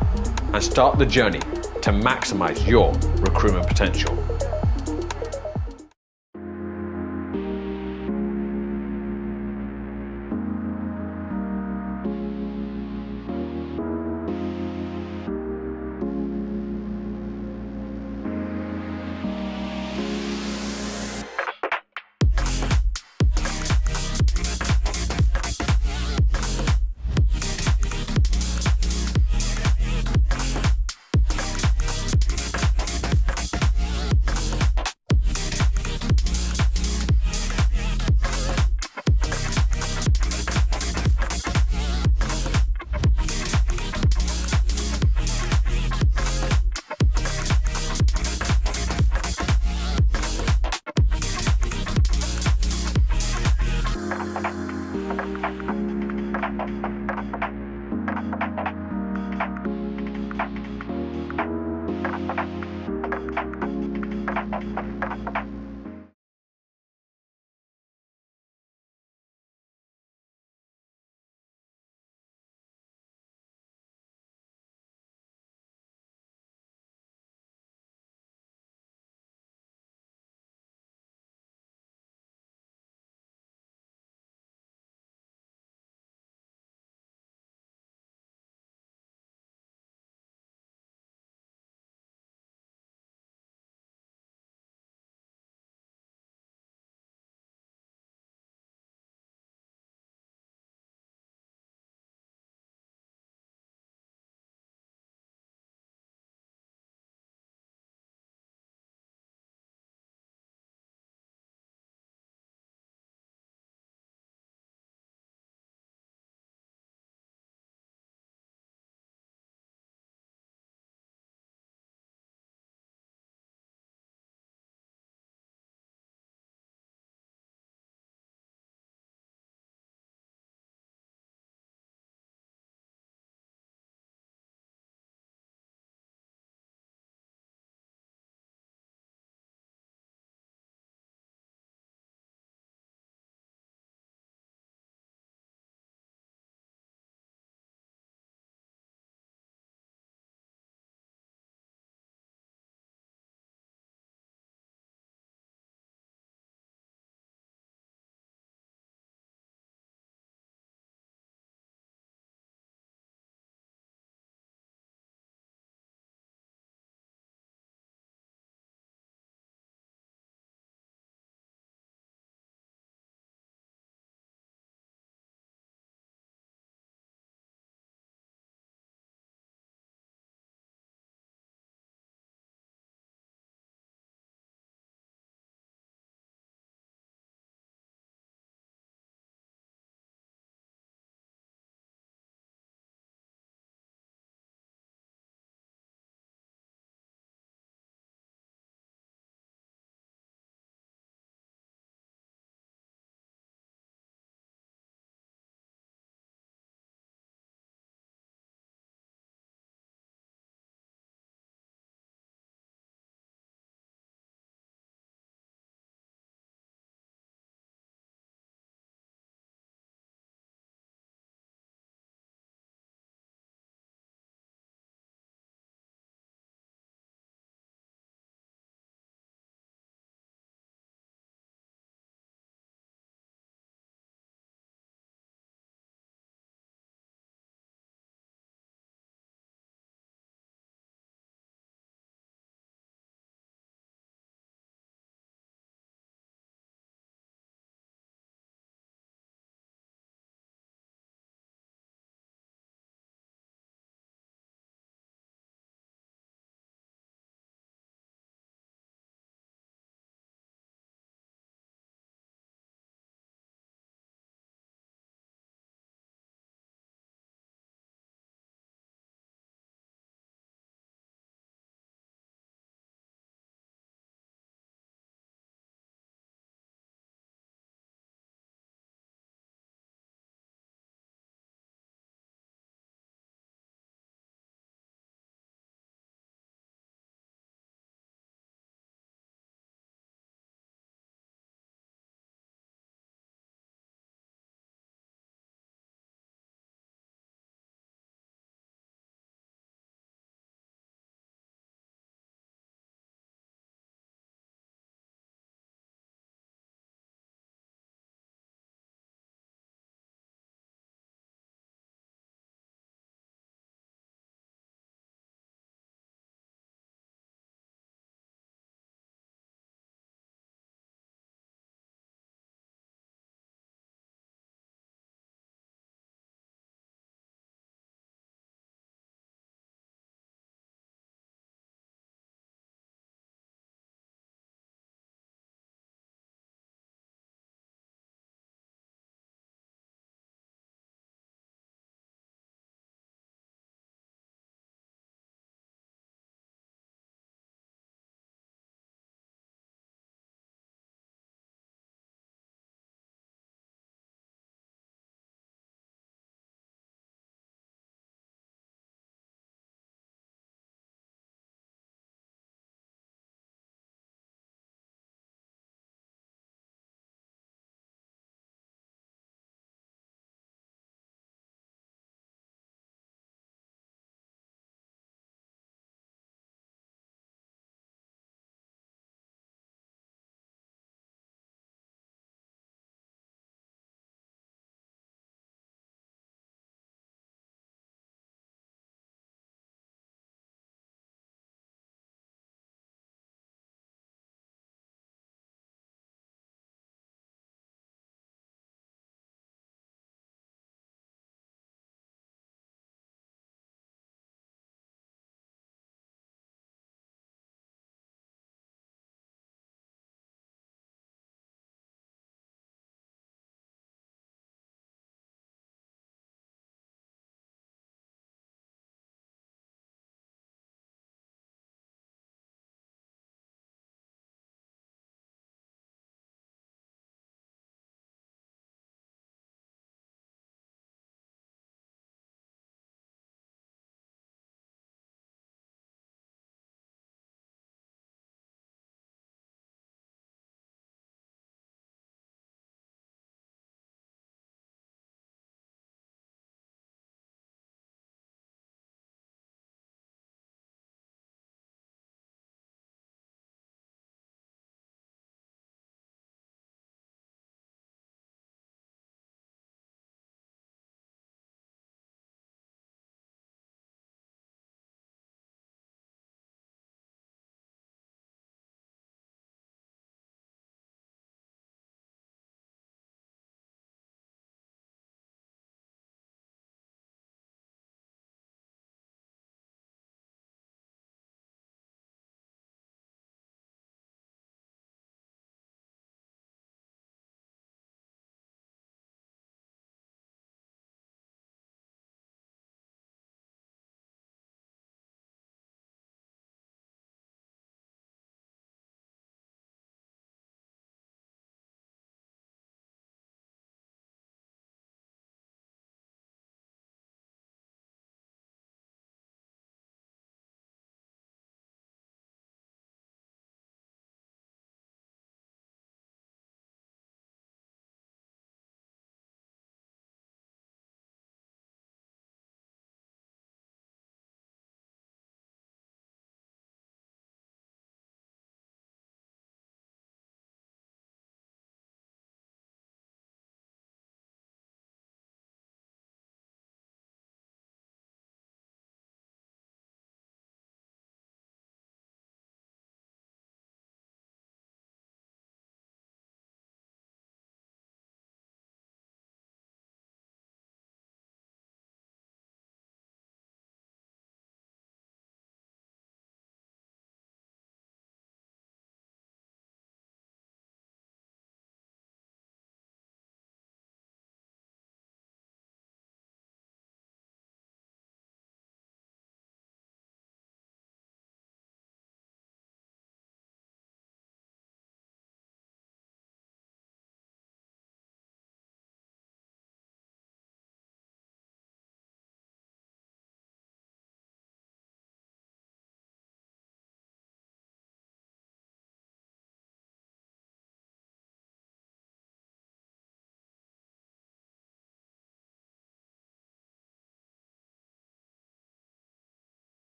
and start the journey to maximize your recruitment potential.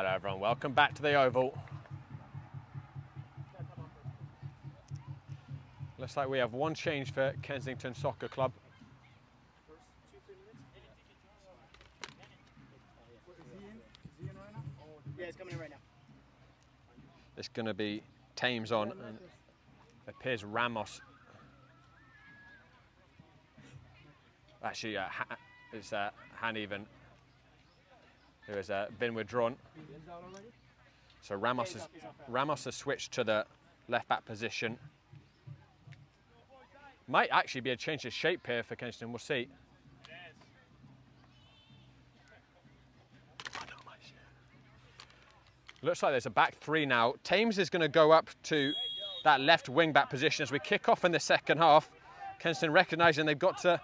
Hello everyone, welcome back to the Oval. Looks like we have one change for Kensington Soccer Club. Yeah, he's coming in right now. It's going to be Thames on, and it appears Ramos. Actually, it's Han even, who has been withdrawn. So Ramos has switched to the left back position. Might actually be a change of shape here for Kensington, we'll see. Looks like there's a back three now. Thames is going to go up to that left wing back position as we kick off in the second half. Kensington recognising they've got to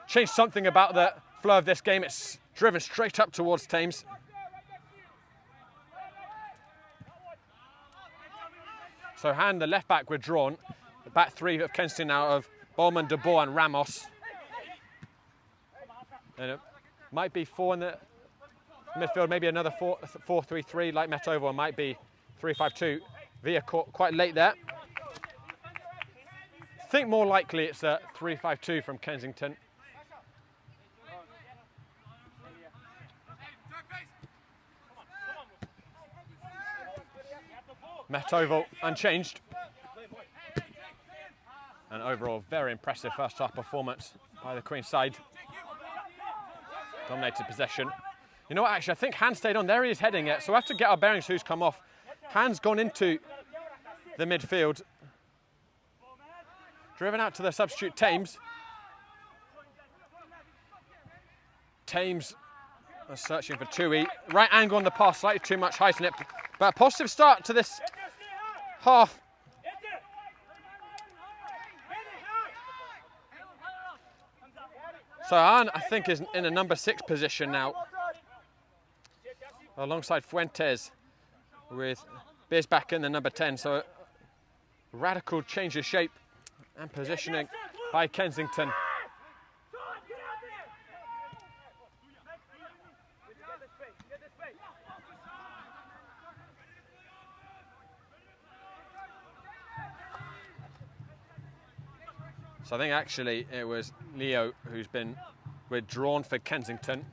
change something about the flow of this game. It's driven straight up towards Thames. So Han, the left back, withdrawn. The back three of Kensington now of Bowman, De Boer and Ramos. And it might be four in the midfield, maybe another 4-3-3 like Met Oval, might be 3-5-2. Villa caught quite late there. I think more likely it's a 3-5-2 from Kensington. Met Oval unchanged. And overall, very impressive first half performance by the Queen's side. Dominated possession. You know what, actually, I think Han stayed on. There he is heading it. So we have to get our bearings who's come off. Han's gone into the midfield. Driven out to the substitute Thames. Thames is searching for Tui. Right angle on the pass, slightly too much height in it. But a positive start to this half. So Han, I think, is in a number 6 position now, alongside Fuentes, with Biz back in the number 10. So a radical change of shape and positioning by Kensington. So I think actually it was Leo who's been withdrawn for Kensington.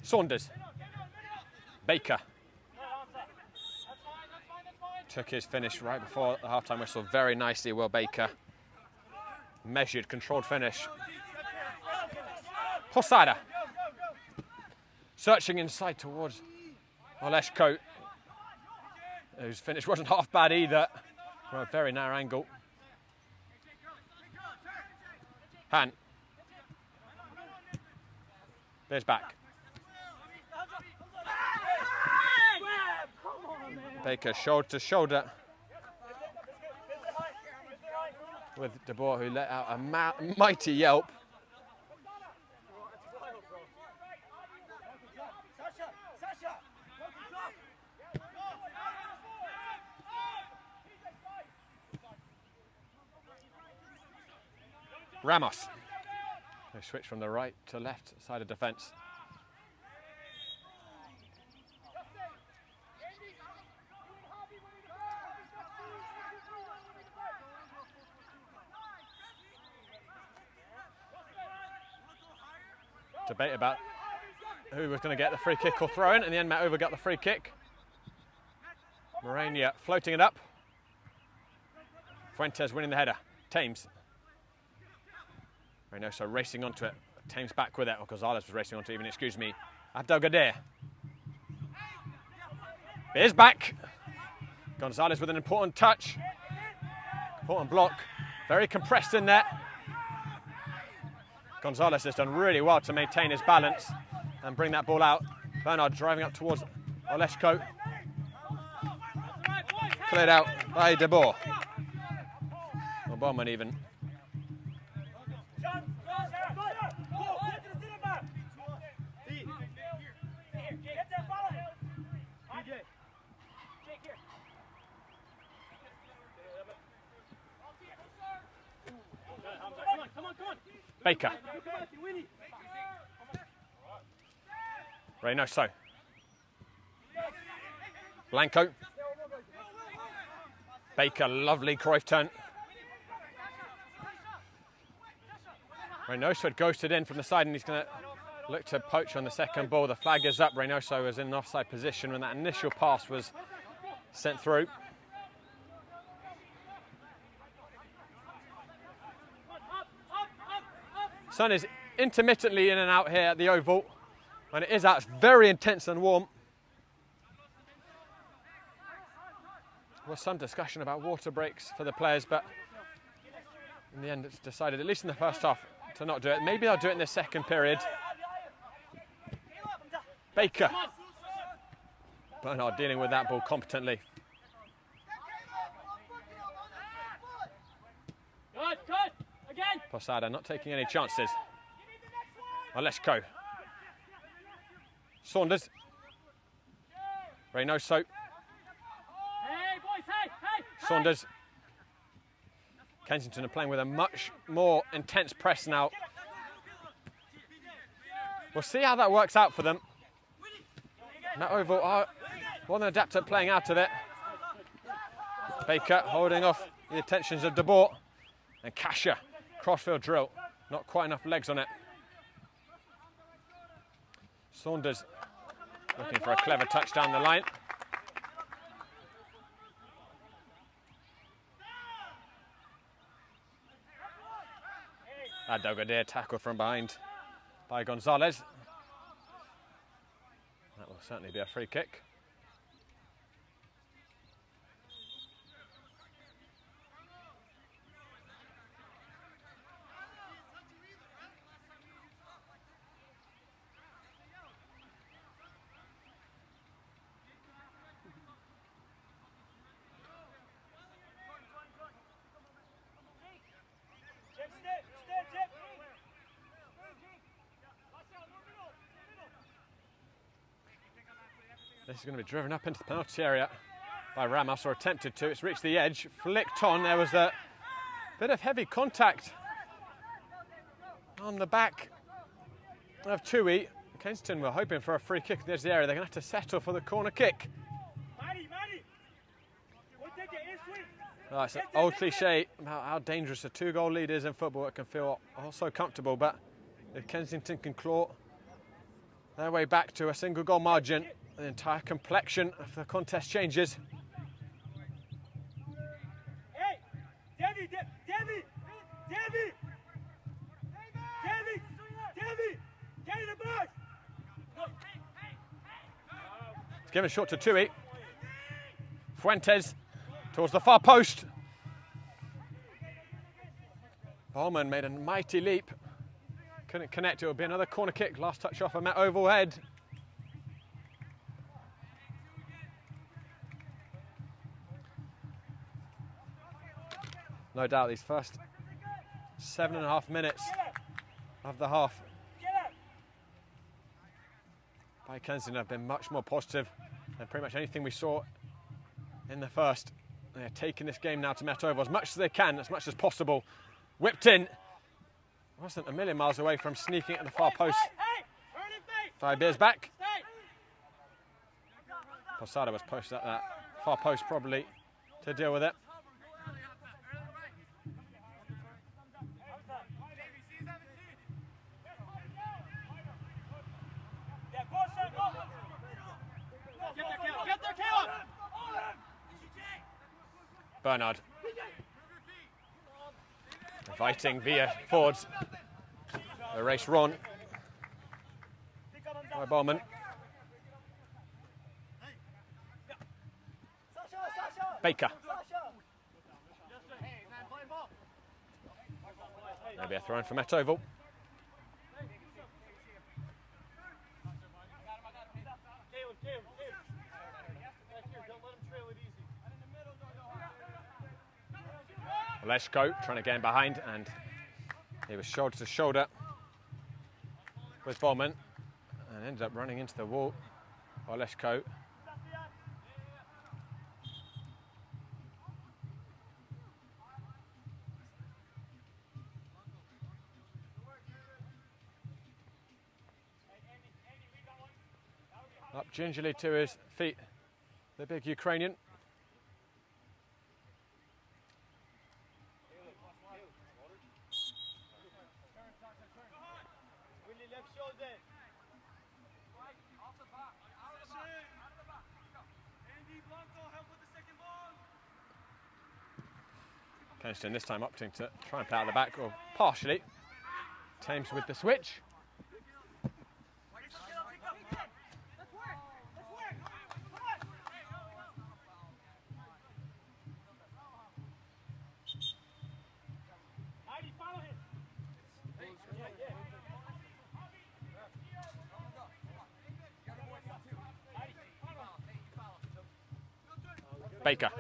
Saunders. Baker. Took his finish right before the half-time whistle very nicely, Will Baker. Measured, controlled finish. Posada. Searching inside towards Oleshko, whose finish wasn't half bad either, from a very narrow angle. Han. There's back. Baker shoulder to shoulder with De Boer, who let out a mighty yelp. Ramos. They switch from the right to left side of defence. Debate about who was going to get the free kick or throw in. In the end, Matt Over got the free kick. Morania floating it up. Fuentes winning the header. Thames. Reynoso racing onto it. Thames back with it. Or Gonzalez was racing onto it even, excuse me. Abdelgader. Is back. Gonzalez with an important touch. Important block. Very compressed in there. Gonzalez has done really well to maintain his balance and bring that ball out. Bernard driving up towards Oleshko. Cleared out by De Boer. Or Bowman even. Baker. Reynoso. Blanco. Baker, lovely Cruyff turn. Reynoso had ghosted in from the side and he's going to look to poach on the second ball. The flag is up. Reynoso was in an offside position when that initial pass was sent through. Sun is intermittently in and out here at the Oval. When it is out, it's very intense and warm. There was some discussion about water breaks for the players, but in the end it's decided, at least in the first half, to not do it. Maybe they'll do it in the second period. Baker. Bernard dealing with that ball competently. Good, good. Again. Posada not taking any chances. Oleshko. Saunders. Reynoso. Hey, boys, hey, hey. Saunders. Kensington are playing with a much more intense press now. We'll see how that works out for them. That Oval are more than adept at playing out of it. Baker holding off the attentions of De Boer. And Kasha, crossfield drill. Not quite enough legs on it. Saunders looking for a clever touch down the line. Adogadir tackled from behind by Gonzalez. That will certainly be a free kick. This is going to be driven up into the penalty area by Ramos, or attempted to. It's reached the edge, flicked on. There was a bit of heavy contact on the back of Tui. Kensington were hoping for a free kick at the edge of the area. They're going to have to settle for the corner kick. Oh, it's an old cliche about how dangerous a two-goal lead is in football. It can feel also comfortable, but if Kensington can claw their way back to a single goal margin, the entire complexion of the contest changes. Hey, Debbie, get in the box. It's given short to Tui. Fuentes towards the far post. Bowman made a mighty leap. Couldn't connect. It would be another corner kick. Last touch off a Met Oval head. No doubt these first 7.5 minutes of the half by Kensington have been much more positive than pretty much anything we saw in the first. They're taking this game now to Met Oval as much as they can, as much as possible. Whipped in. Wasn't a million miles away from sneaking at the far post. 5 beers back. Posada was posted at that far post probably to deal with it. Bernard. Inviting via forwards. The race run by Bowman. Baker. Maybe a throw in for Met Oval. Oleshko trying to get in behind, and he was shoulder to shoulder with Bowman and ended up running into the wall. Oleshko. Up gingerly to his feet the big Ukrainian. Kensington this time opting to try and play out the back, or partially. Thames with the switch. Baker.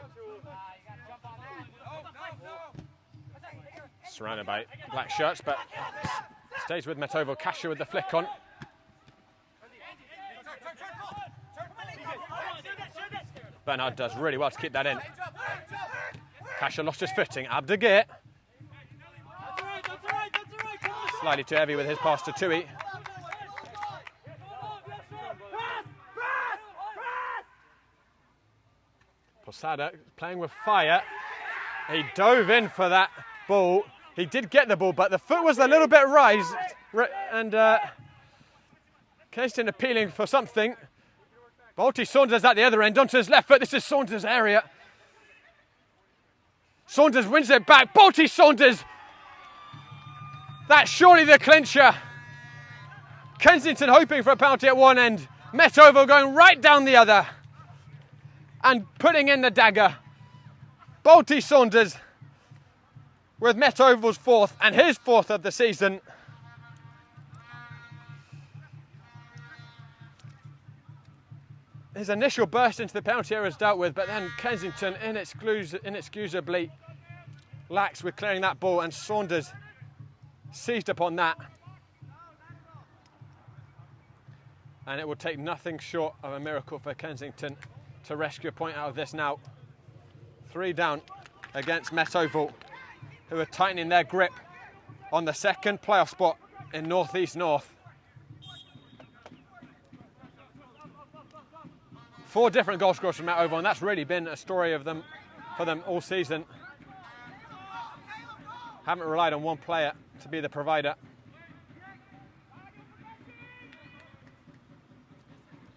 Surrounded by black shirts, but stays with Metovo. Kasha with the flick on. Bernard does really well to keep that in. Kasha lost his footing. Abdegir. Slightly too heavy with his pass to Tui. Posada playing with fire. He dove in for that ball. He did get the ball, but the foot was a little bit raised. And Kensington appealing for something. Balti Saunders at the other end, onto his left foot. This is Saunders' area. Saunders wins it back. Balti Saunders. That's surely the clincher. Kensington hoping for a penalty at one end. Metovo going right down the other. And putting in the dagger. Balti Saunders with Metovo's fourth, and his fourth of the season. His initial burst into the penalty area is dealt with, but then Kensington inexcusably lax with clearing that ball, and Saunders seized upon that. And it will take nothing short of a miracle for Kensington to rescue a point out of this now. 3 down against Metovo, who are tightening their grip on the second playoff spot in North East North. 4 different goal scorers from Metovo, and that's really been a story of them for them all season. Haven't relied on one player to be the provider.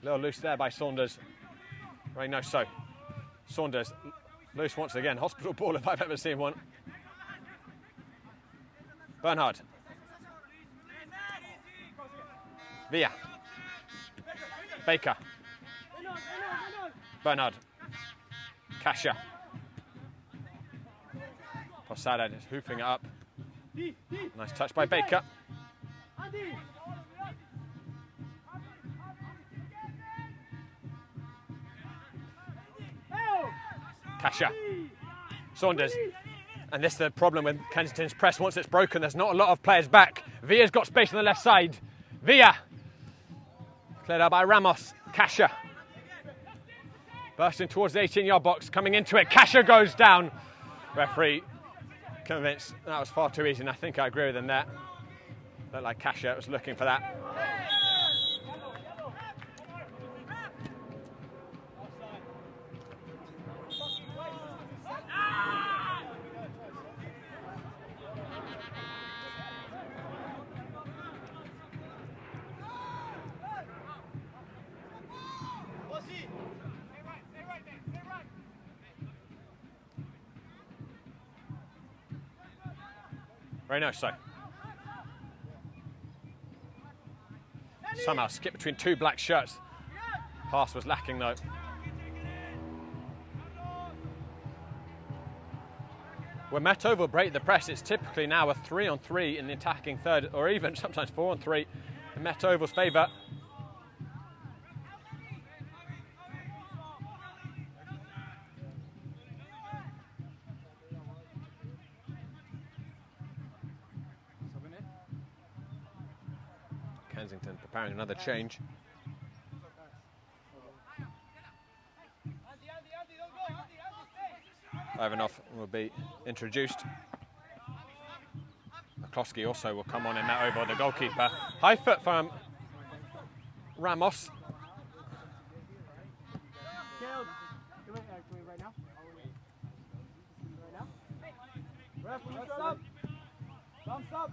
A little loose there by Saunders. Reynoso. Saunders loose once again. Hospital ball if I've ever seen one. Bernhard. Villa. Baker. Bernhard. Kasha. Posada is hoofing it up. Nice touch by Baker. Kasha. Saunders. And this is the problem with Kensington's press. Once it's broken, there's not a lot of players back. Villa's got space on the left side. Villa. Cleared out by Ramos. Kasha. Bursting towards the 18-yard box, coming into it. Kasha goes down. Referee convinced that was far too easy, and I think I agree with him there. Looked like Kasha was looking for that. Reynoso. Somehow skipped between 2 black shirts. Pass was lacking though. When Metovo break the press, it's typically now a 3-on-3 in the attacking third, or even sometimes 4-on-3 in Metovo's favour. Kensington preparing another change. Ivanov will be introduced. McCloskey also will come on in that over the goalkeeper. High foot from Ramos. Sub. Sub.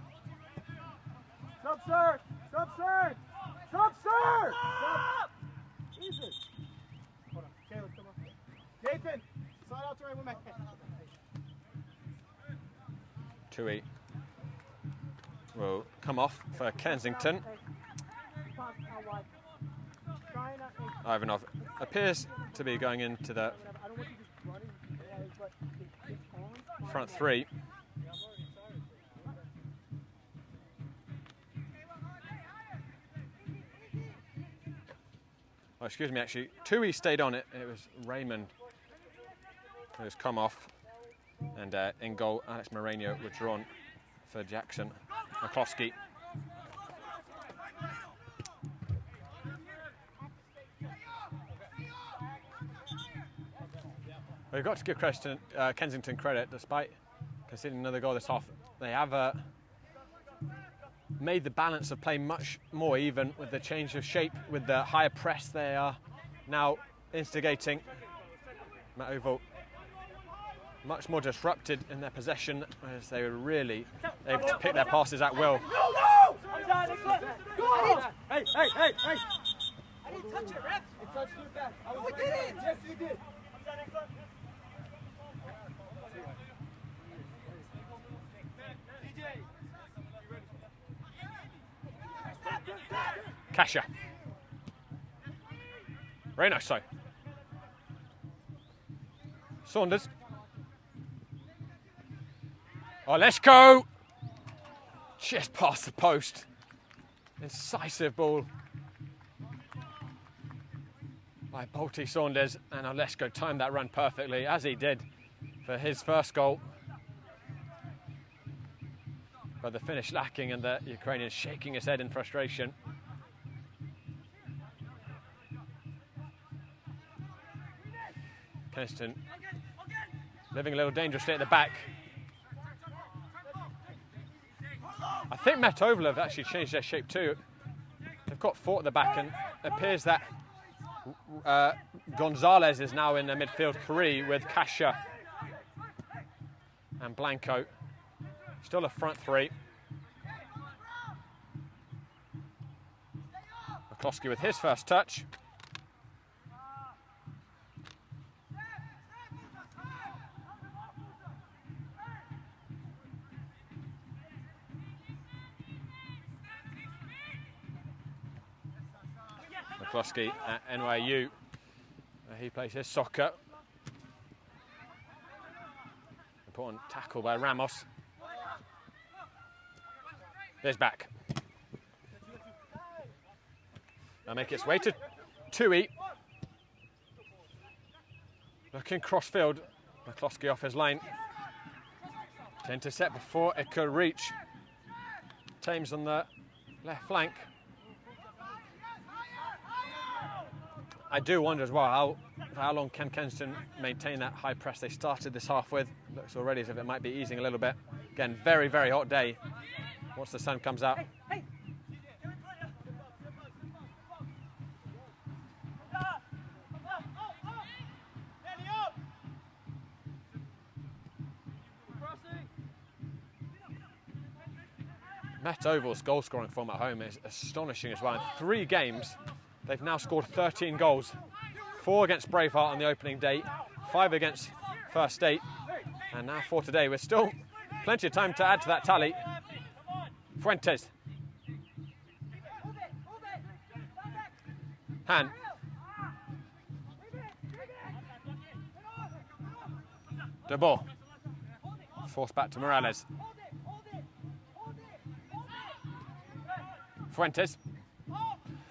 Sub, sir. Sub, sir. Sub, sir. Sub. Jesus. Hold on. Caleb, come on. Nathan, slide out to right with my hand. 2-8 will come off for Kensington. Ivanov appears to be going into the front three. Oh, excuse me, actually, Tui stayed on it. It was Raymond who's come off. And in goal, Alex Moreno withdrawn for Jackson McCloskey. We've got to give credit to Kensington credit, despite conceding another goal this half. They have made the balance of play much more even with the change of shape, with the higher press they are now instigating. Matt Oval much more disrupted in their possession, as they were really able to pick their passes at will. Go! Hey! I didn't touch it, ref. It touched you back. No, it didn't. Yes, you did. Kasha. Very nice so. Saunders. Olesko. Just past the post. Incisive ball by Bolty Saunders, and Olesko timed that run perfectly, as he did for his first goal. But the finish lacking, and the Ukrainian shaking his head in frustration. Kensington living a little dangerously at the back. I think Met Oval have actually changed their shape too. They've got four at the back, and it appears that Gonzalez is now in the midfield three with Kasha and Blanco. Still a front three. McCloskey with his first touch. McCloskey at NYU. He plays his soccer. Important tackle by Ramos. There's back. Now make its way to Tui. Looking cross-field. McCloskey off his line. To intercept before it could reach. Thames on the left flank. I do wonder as well how long can Kensington maintain that high press they started this half with. Looks already as if it might be easing a little bit. Again, very, very hot day once the sun comes out. Met Oval's goal scoring form at home is astonishing as well. In 3 games, they've now scored 13 goals. 4 against Braveheart on the opening day, 5 against First State, and now 4 today. We're still plenty of time to add to that tally. Fuentes. Han. De Boer. Forced back to Morales. Fuentes.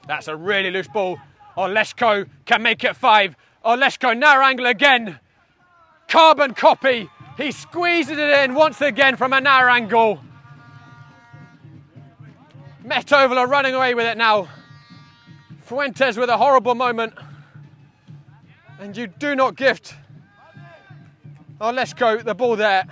That's a really loose ball. Olesko can make it 5. Olesko, narrow angle again. Carbon copy. He squeezes it in once again from a narrow angle. Met Oval are running away with it now. Fuentes with a horrible moment. And you do not gift Olesko the ball there.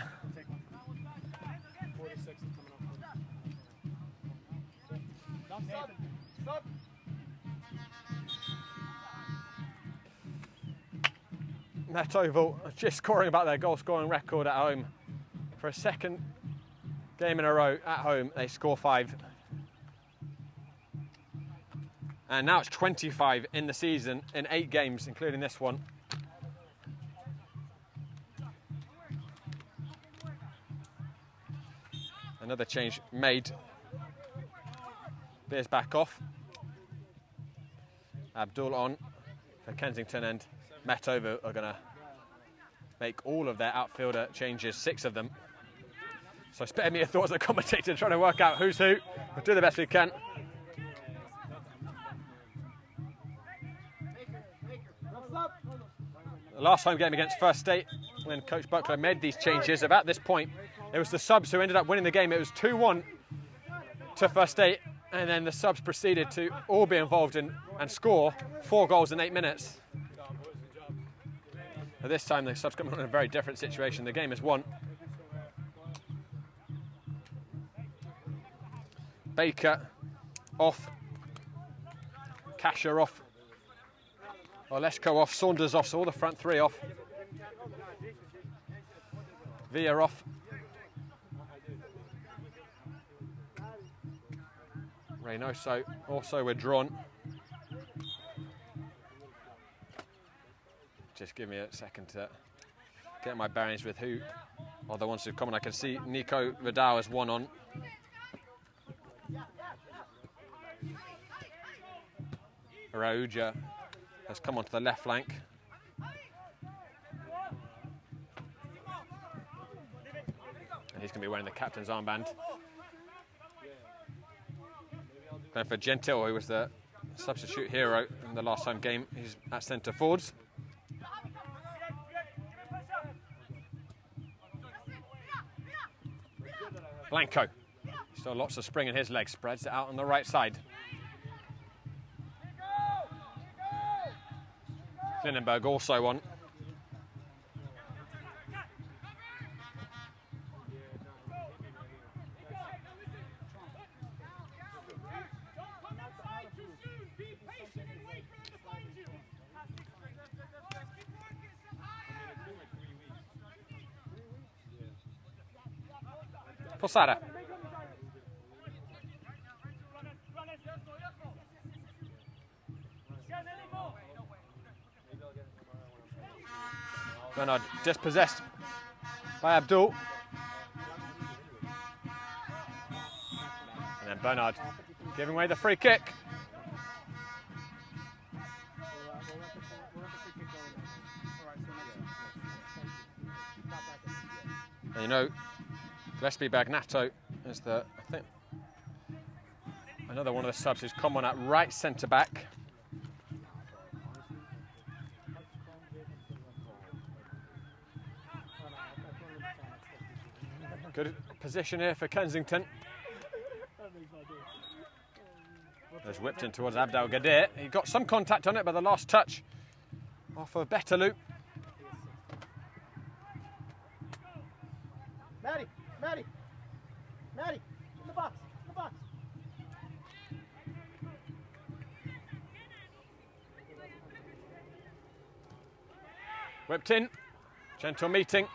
Met Oval just scoring about their goal scoring record at home. For a second game in a row at home, they score 5. And now it's 25 in the season in 8 games, including this one. Another change made. Beers back off. Abdul on for Kensington, and Metover are going to make all of their outfielder changes, 6 of them. So spare me your thoughts as a commentator trying to work out who's who. We'll do the best we can. The last home game against First State, when Coach Buckler made these changes, about this point, it was the subs who ended up winning the game. It was 2-1 to First State, and then the subs proceeded to all be involved in and score 4 goals in 8 minutes. But this time the subs come in a very different situation. The game is won. Baker off, Kasher off, Olesko off, Saunders off, so all the front 3 off. Villa off. Reynoso also withdrawn. Just give me a second to get my bearings with who are the ones who've come on. I can see Nico Vidal has 1 on. Arauja has come onto the left flank. And he's going to be wearing the captain's armband. Going for Gentil, who was the substitute hero in the last home game. He's at centre forwards. Blanco. Still lots of spring in his legs. Spreads it out on the right side. Lindenberg also on. Posada. Bernard dispossessed by Abdul. And then Bernard giving away the free kick. And you know, Gillespie Bagnato is the, I think, another one of the subs who's come on at right centre back. Good position here for Kensington. There's whipped in towards Abdel Gadir. He got some contact on it, but the last touch off of Betalou. Maddie, in the box, Whipped in, gentle meeting.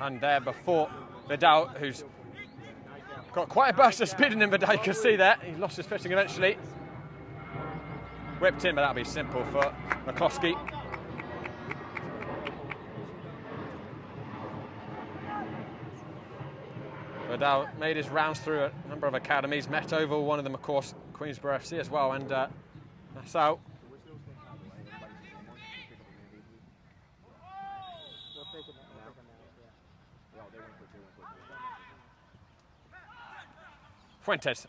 And there before Vidal, who's got quite a burst of speed in him, Vidal, you can see there. He lost his footing eventually. Whipped in, but that'll be simple for McCloskey. Vidal made his rounds through a number of academies, met Oval, one of them, of course, Queensborough FC as well, and that's out. Fuentes.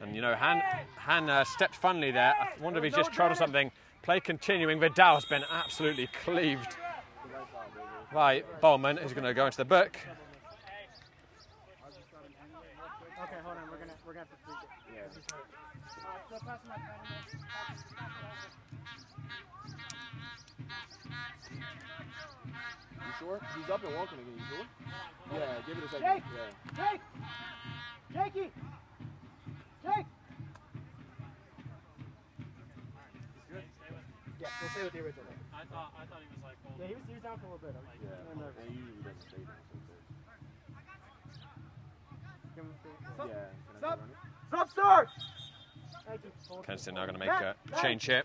And, you know, Han stepped funnily there. I wonder if he just tried or something. Play continuing. Vidal has been absolutely cleaved by Bowman, who's going to go into the book. Okay, hold on. We're gonna have to tweak it. Yeah. So pass my You sure? He's up and walking again. You sure? Yeah. Give it a second. Jakey! Yeah, we'll stay with the original. I thought he was like. Yeah, he was down for a little bit. He usually doesn't stay down so yeah. Stop! Stop, start! Thank you. Kensington now going to make a change here.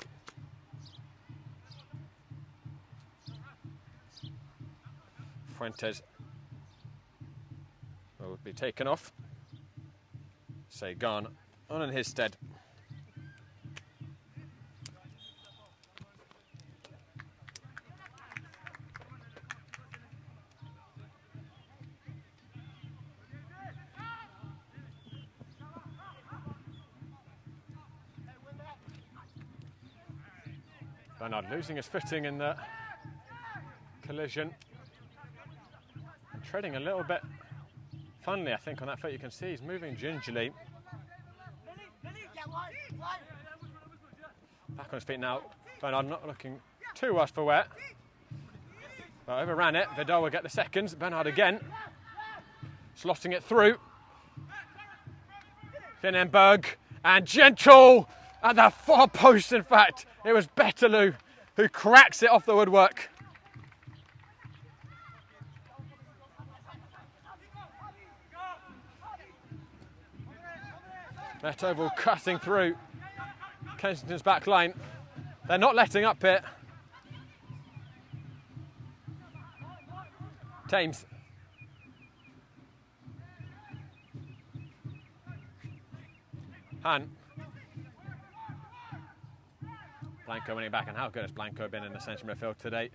Fuentes will be taken off. Say gone on in his stead. Bernard losing his footing in the collision. And treading a little bit funnily, I think, on that foot. You can see he's moving gingerly. Back on his feet now. Bernard not looking too worse for wear. But overran it. Vidal will get the seconds. Bernard again. Slotting it through. Finnenberg and Gentle at the far post, in fact. It was Bettelou who cracks it off the woodwork. Metoval cutting through Kensington's back line. They're not letting up here. Thames. Han. Blanco winning back, and how good has Blanco been in the central midfield today?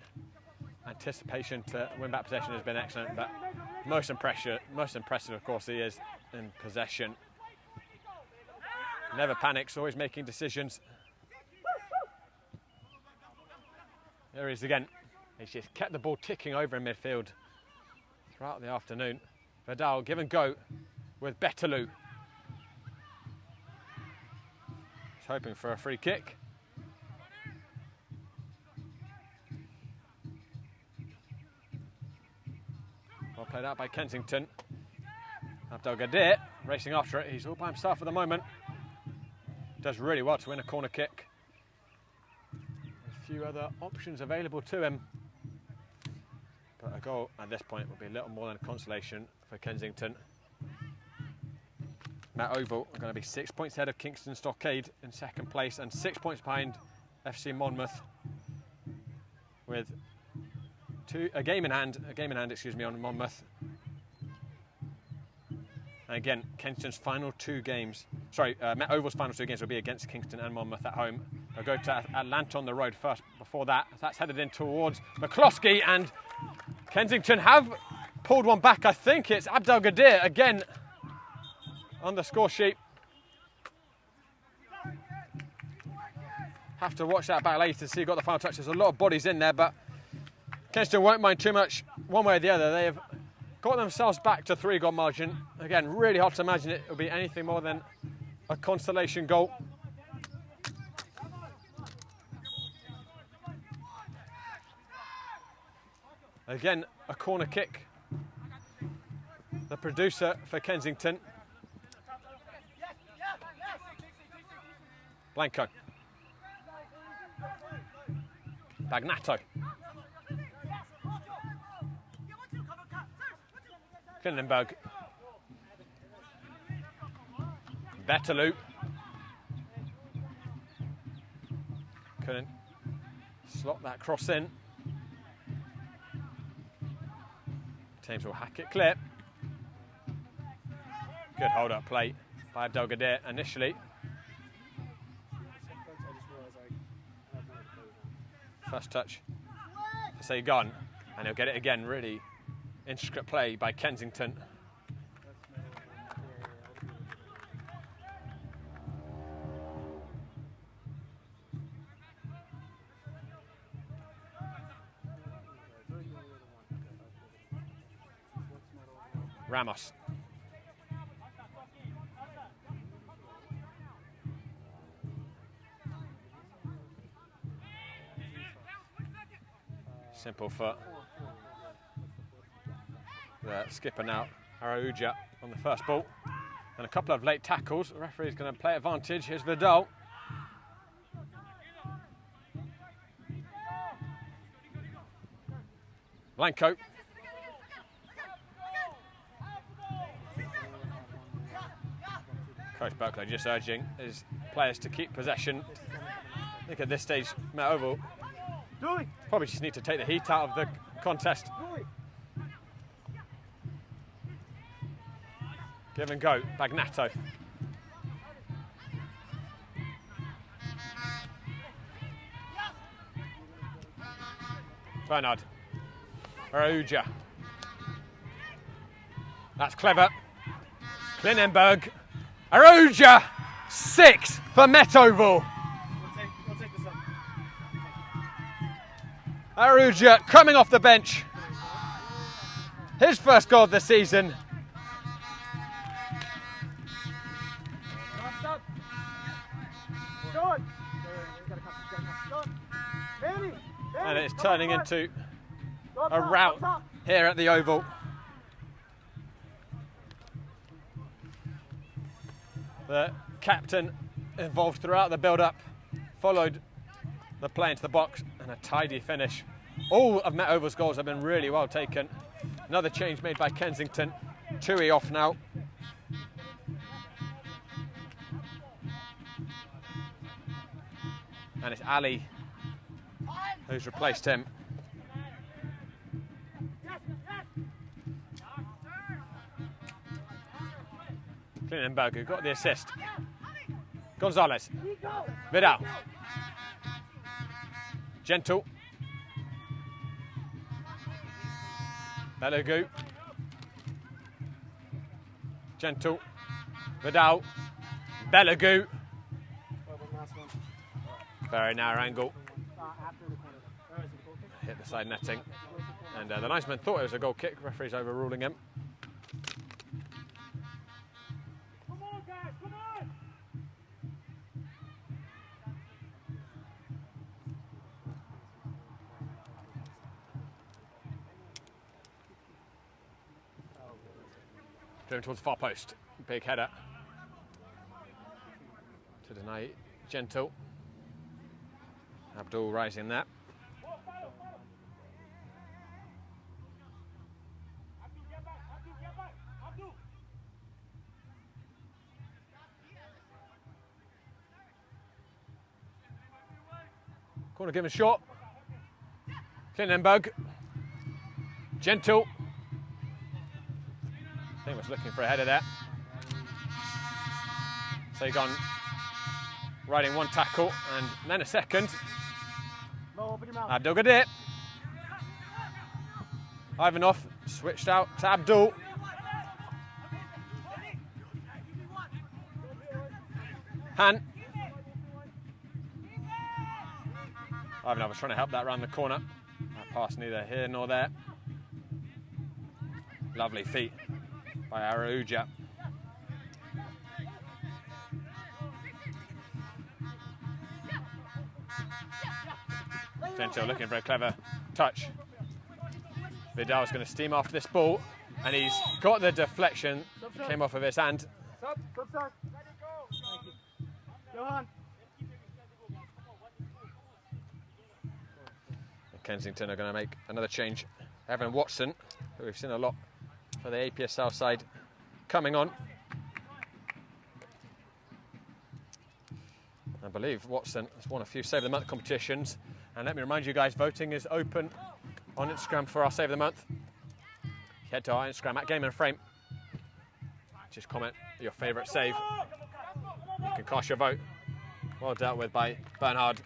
Anticipation to win back possession has been excellent, but most impressive, of course, he is in possession. Never panics, always making decisions. There he is again. He's just kept the ball ticking over in midfield throughout the afternoon. Vidal give and go with Bettelou. He's hoping for a free kick. Well played out by Kensington. Abdelgadir racing after it. He's all by himself at the moment. Does really well to win a corner kick. A few other options available to him. But a goal at this point would be a little more than a consolation for Kensington. Matt Oval are going to be 6 points ahead of Kingston Stockade in second place and 6 points behind FC Monmouth, with a game in hand, on Monmouth. And again, Kensington's final 2 games, Matt Oval's final 2 games will be against Kingston and Monmouth at home. They'll go to Atlanta on the road first. Before that, that's headed in towards McCloskey, and Kensington have pulled one back. I think it's Abdelgadir again on the score sheet. Have to watch that back later to see who got the final touch. There's a lot of bodies in there, but Kensington won't mind too much one way or the other. They have got themselves back to 3-goal margin. Again, really hard to imagine it will be anything more than a consolation goal. Again, a corner kick. The producer for Kensington. Blanco. Bagnato. Finnenberg. Bettelou. Couldn't slot that cross in. Thames will hack it clear. Good hold-up play by Abdelgadir initially. First touch for Saygun, and he'll get it again. Really intricate play by Kensington. Ramos. Simple foot. The skipper now, Arauja, on the first ball. And a couple of late tackles. The referee's going to play advantage. Here's Vidal. Blanco. Coach Berkeley just urging his players to keep possession. I think at this stage, Met Oval probably just need to take the heat out of the contest. Give and go, Bagnato. Bernard. Aruja. That's clever. Klinenberg. Aruja. 6 for Met Oval. We'll take this up. Aruja coming off the bench. His first goal of the season. Stop. Sean. Sean. Manny. And it's turning into a rout here at the Oval. The captain involved throughout the build-up, followed the play into the box, and a tidy finish. All of Met Oval's goals have been really well taken. Another change made by Kensington. Tui off now. And it's Ali who's replaced him. Klinenberg, who got the assist. Gonzalez. Vidal. Gentle. Belugu. Gentle. Vidal. Belugu. Very narrow angle. Hit the side netting. And the linesman thought it was a goal kick. Referee's overruling him. Come on, guys, come on! Driven towards the far post. Big header. To deny Gentle. Abdul rising there. Corner given short. Klinenberg. Gentle. I think was looking for a header there. Sagan riding one tackle and then a second. Abdul Gadir. Ivanov switched out to Abdul. Han. Ivanov was trying to help that round the corner. That pass neither here nor there. Lovely feet by Aruja. Gentil looking for a clever touch. Vidal's going to steam off this ball, and he's got the deflection. Came off of his hand. Stop, stop. Johan. Kensington are going to make another change. Evan Watson, who we've seen a lot for the APSL side, coming on. I believe Watson has won a few Save the Month competitions. And let me remind you guys, voting is open on Instagram for our Save the Month. Head to our Instagram at Game and Frame. Just comment your favourite save. You can cast your vote. Well dealt with by Bernhard.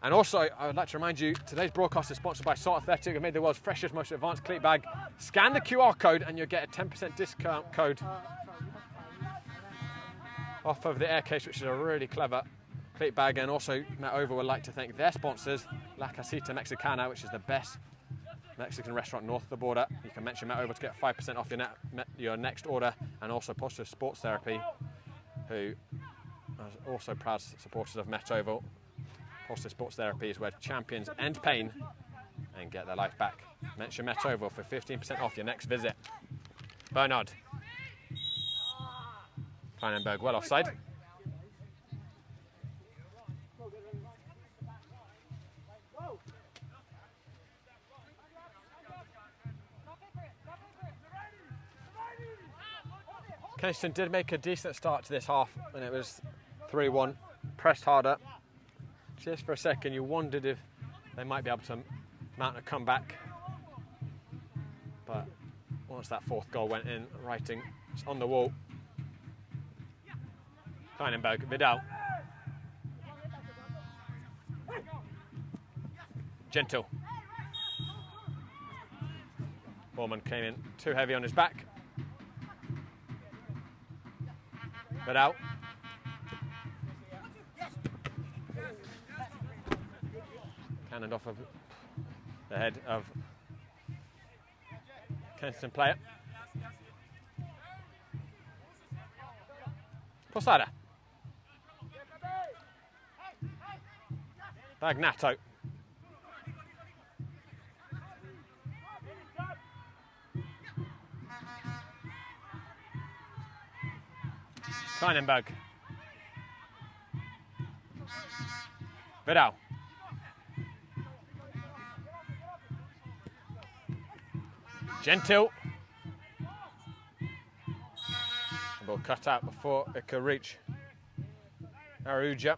And also, I would like to remind you, today's broadcast is sponsored by Salt Athletic, who made the world's freshest, most advanced cleat bag. Scan the QR code and you'll get a 10% discount code off of the air case, which is a really clever cleat bag. And also, Met Oval would like to thank their sponsors, La Casita Mexicana, which is the best Mexican restaurant north of the border. You can mention Met Oval to get 5% off your next order. And also Positive Sports Therapy, who are also proud supporters of Met Oval. Positive Sports Therapy is where champions end pain and get their life back. Mention Met Oval for 15% off your next visit. Bernard. Klinenberg well offside. Kensington did make a decent start to this half, and it was 3-1, pressed harder. Just for a second, you wondered if they might be able to mount a comeback. But once that fourth goal went in, writing was on the wall. Kleinenberg, Vidal. Gentle. Borman came in too heavy on his back. Vidal. Cannoned off of the head of Kensington player. Posada. Bagnato. Kleinenberg. Vidal. Gentil. The ball cut out before it could reach Aruja.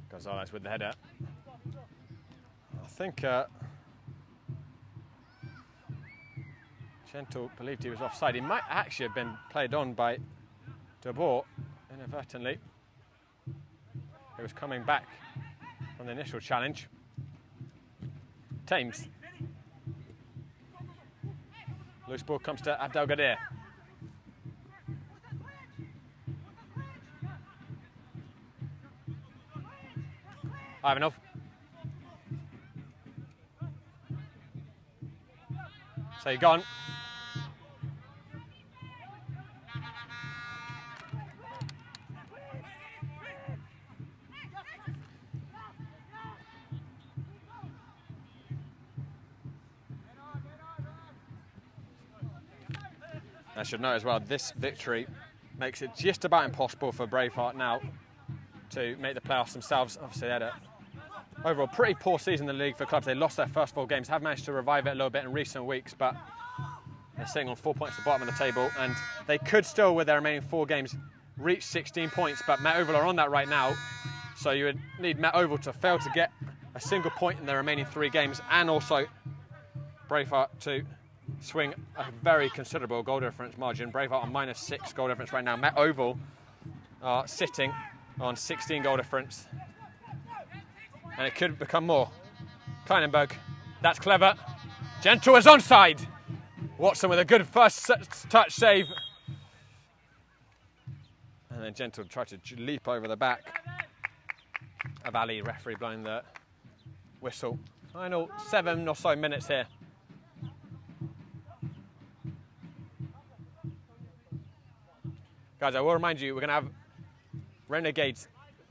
Gonzalez with the header. I think Gentle believed he was offside. He might actually have been played on by De Boer inadvertently. He was coming back from the initial challenge. Thames. Loose ball comes to Abdelgadir. Ivanov. So you're gone. I should note as well, this victory makes it just about impossible for Braveheart now to make the playoffs themselves. Obviously, they had a overall pretty poor season in the league for clubs. They lost their first 4 games, have managed to revive it a little bit in recent weeks, but they're sitting on 4 points at the bottom of the table, and they could still, with their remaining 4 games, reach 16 points, but Met Oval are on that right now, so you would need Met Oval to fail to get a single point in their remaining 3 games, and also Braveheart to swing a very considerable goal difference margin. Braveheart on -6 goal difference right now. Met Oval are sitting on 16 goal difference, and it could become more. Kleinenberg, that's clever. Gentle is onside. Watson with a good first touch save. And then Gentle tried to leap over the back of Ali, referee blowing the whistle. Final 7 or so minutes here. Guys, I will remind you, we're going to have Renegades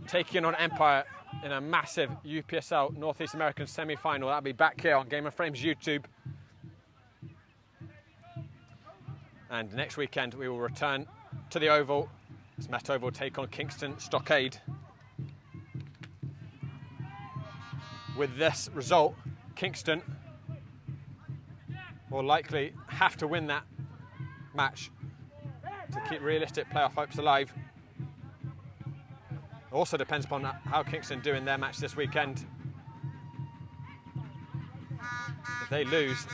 taking on Empire in a massive UPSL Northeast American semi-final. That'll be back here on Game of Frames YouTube. And next weekend we will return to the Oval as Met Oval take on Kingston Stockade. With this result, Kingston will likely have to win that match to keep realistic playoff hopes alive. It also depends upon how Kingston do in their match this weekend. If they lose,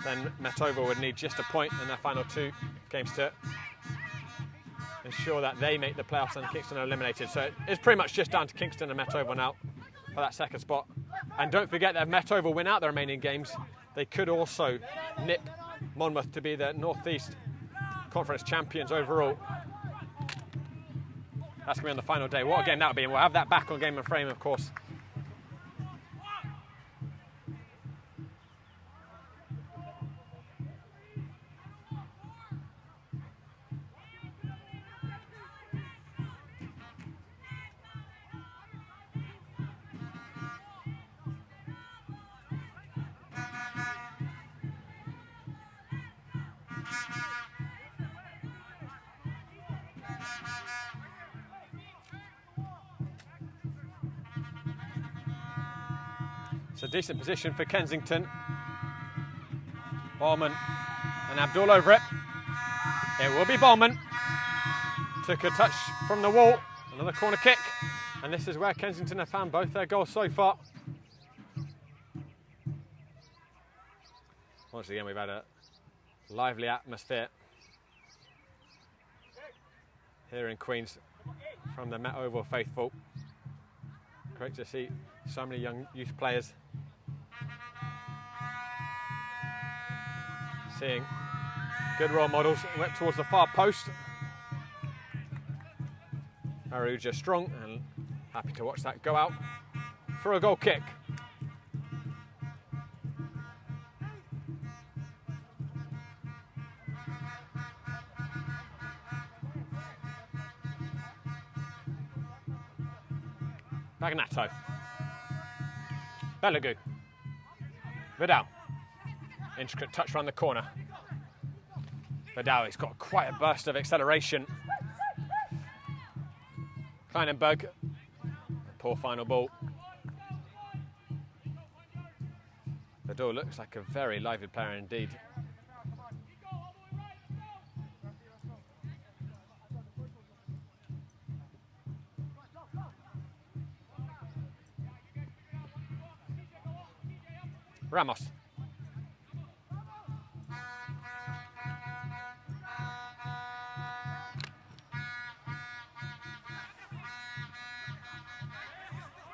then Met Oval would need just a point in their final 2 games to ensure that they make the playoffs and Kingston are eliminated. So it's pretty much just down to Kingston and Met Oval now for that second spot. And don't forget that if Met Oval win out their remaining games, they could also nip Monmouth to be the North East Conference champions overall. That's going to be on the final day. What a game that will be, and we'll have that back on Game and Frame, of course. It's a decent position for Kensington. Bowman and Abdul over it. It will be Bowman. Took a touch from the wall. Another corner kick. And this is where Kensington have found both their goals so far. Once again, we've had a lively atmosphere here in Queens from the Met Oval faithful. Great to see so many young youth players seeing good role models. Went towards the far post. Aruja strong and happy to watch that go out for a goal kick. Bagnato. Belagu. Vidal. Intricate touch around the corner. Vidal, he's got quite a burst of acceleration. Kleinenberg. Poor final ball. Vidal looks like a very lively player indeed. Ramos.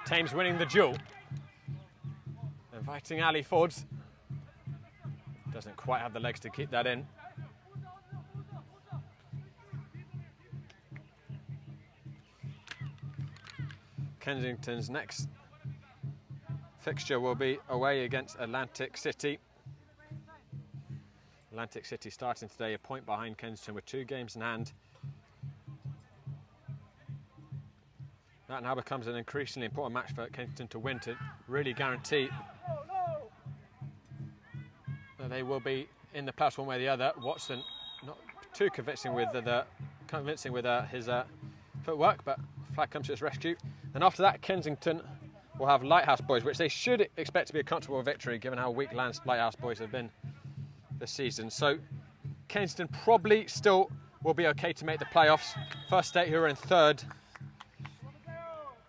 Thames winning the duel. Inviting Ali forwards. Doesn't quite have the legs to keep that in. Kensington's next fixture will be away against Atlantic City. Atlantic City starting today a point behind Kensington with 2 games in hand. That now becomes an increasingly important match for Kensington to win to really guarantee that they will be in the playoffs one way or the other. Watson not too convincing with his footwork, but flag comes to his rescue. And after that, Kensington will have Lighthouse Boys, which they should expect to be a comfortable victory given how weak Lighthouse Boys have been this season. So Kensington probably still will be okay to make the playoffs. First State, who are in 3rd,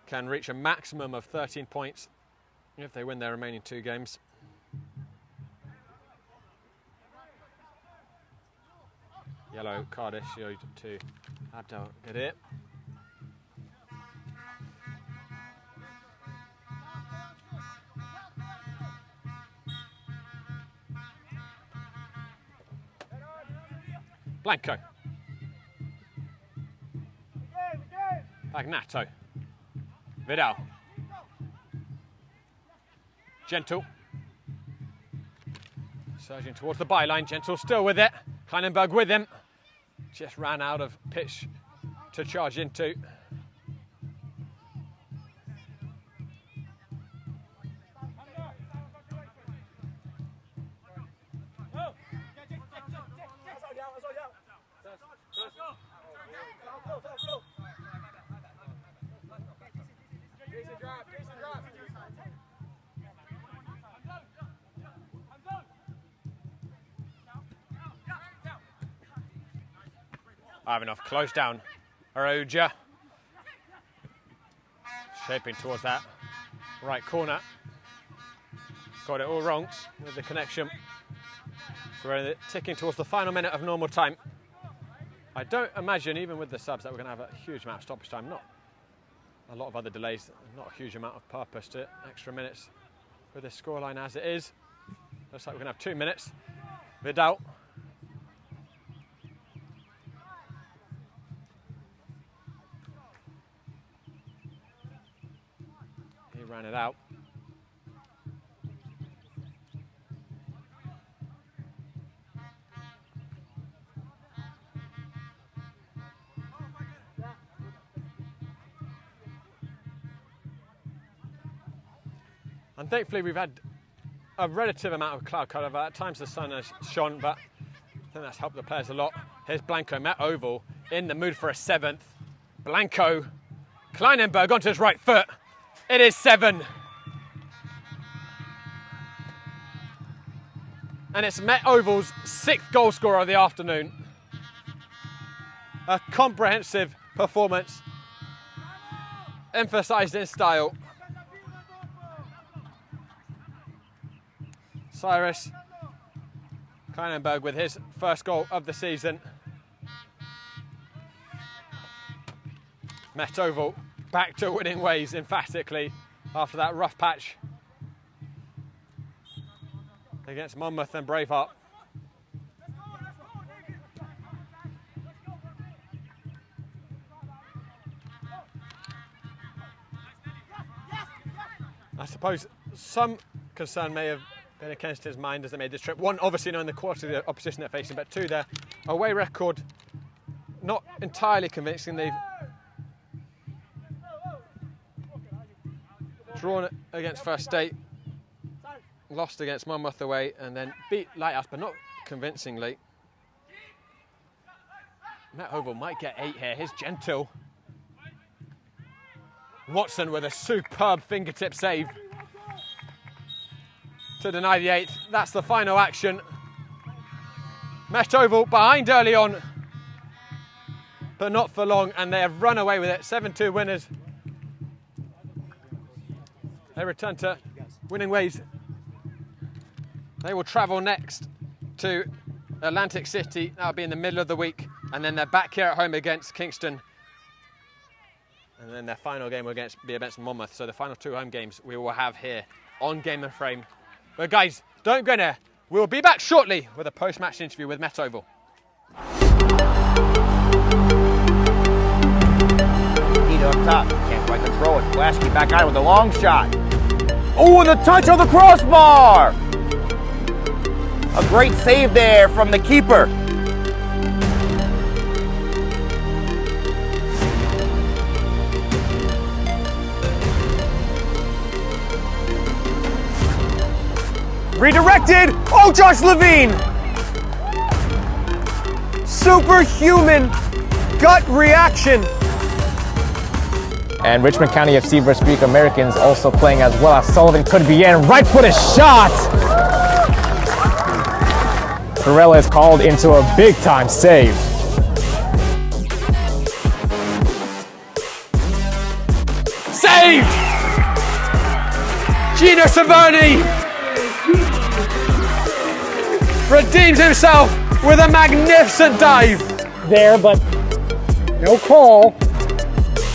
can reach a maximum of 13 points if they win their remaining 2 games. Yellow card issued to Abdel Gadir. Blanco. Bagnato. Vidal. Gentle. Surging towards the byline. Gentle still with it. Kleinenberg with him. Just ran out of pitch to charge into. Ivanov close down. Aroja. Shaping towards that right corner. Got it all wrong with the connection. So we're ticking towards the final minute of normal time. I don't imagine, even with the subs, that we're going to have a huge amount of stoppage time. Not a lot of other delays, not a huge amount of purpose to extra minutes with this scoreline as it is. Looks like we're going to have 2 minutes. Vidal. He ran it out. And thankfully we've had a relative amount of cloud cover. At times the sun has shone, but I think that's helped the players a lot. Here's Blanco, Met Oval, in the mood for a 7th. Blanco, Kleinenberg onto his right foot. It is 7. And it's Met Oval's 6th goal scorer of the afternoon. A comprehensive performance, emphasised in style. Cyrus Kleinenberg with his first goal of the season. Met Oval back to winning ways emphatically after that rough patch against Monmouth and Braveheart. I suppose some concern may have been in Kensington's mind as they made this trip. One, obviously knowing the quality of the opposition they're facing, but two, their away record not entirely convincing. They've drawn against First State, lost against Monmouth away, and then beat Lighthouse, but not convincingly. Met Oval might get 8 here. Here's Gentle. Watson with a superb fingertip save to deny the 8th. That's the final action. Met Oval behind early on, but not for long, and they have run away with it. 7-2 winners. They return to winning ways. They will travel next to Atlantic City. That'll be in the middle of the week, and then they're back here at home against Kingston. And then their final game will be against Monmouth. So the final 2 home games we will have here on Game and Frame. But guys, don't go there. We'll be back shortly with a post-match interview with Met Oval. Heat up top, can't quite control it. Blasky back out with a long shot. Oh, and the touch on the crossbar! A great save there from the keeper. Redirected! Oh, Josh Levine! Superhuman gut reaction. And Richmond County FC versus Greek Americans also playing as well as Sullivan could be in. Right footed shot! Perella is called into a big time save. Saved! Gino Savoni redeems himself with a magnificent dive. There, but no call.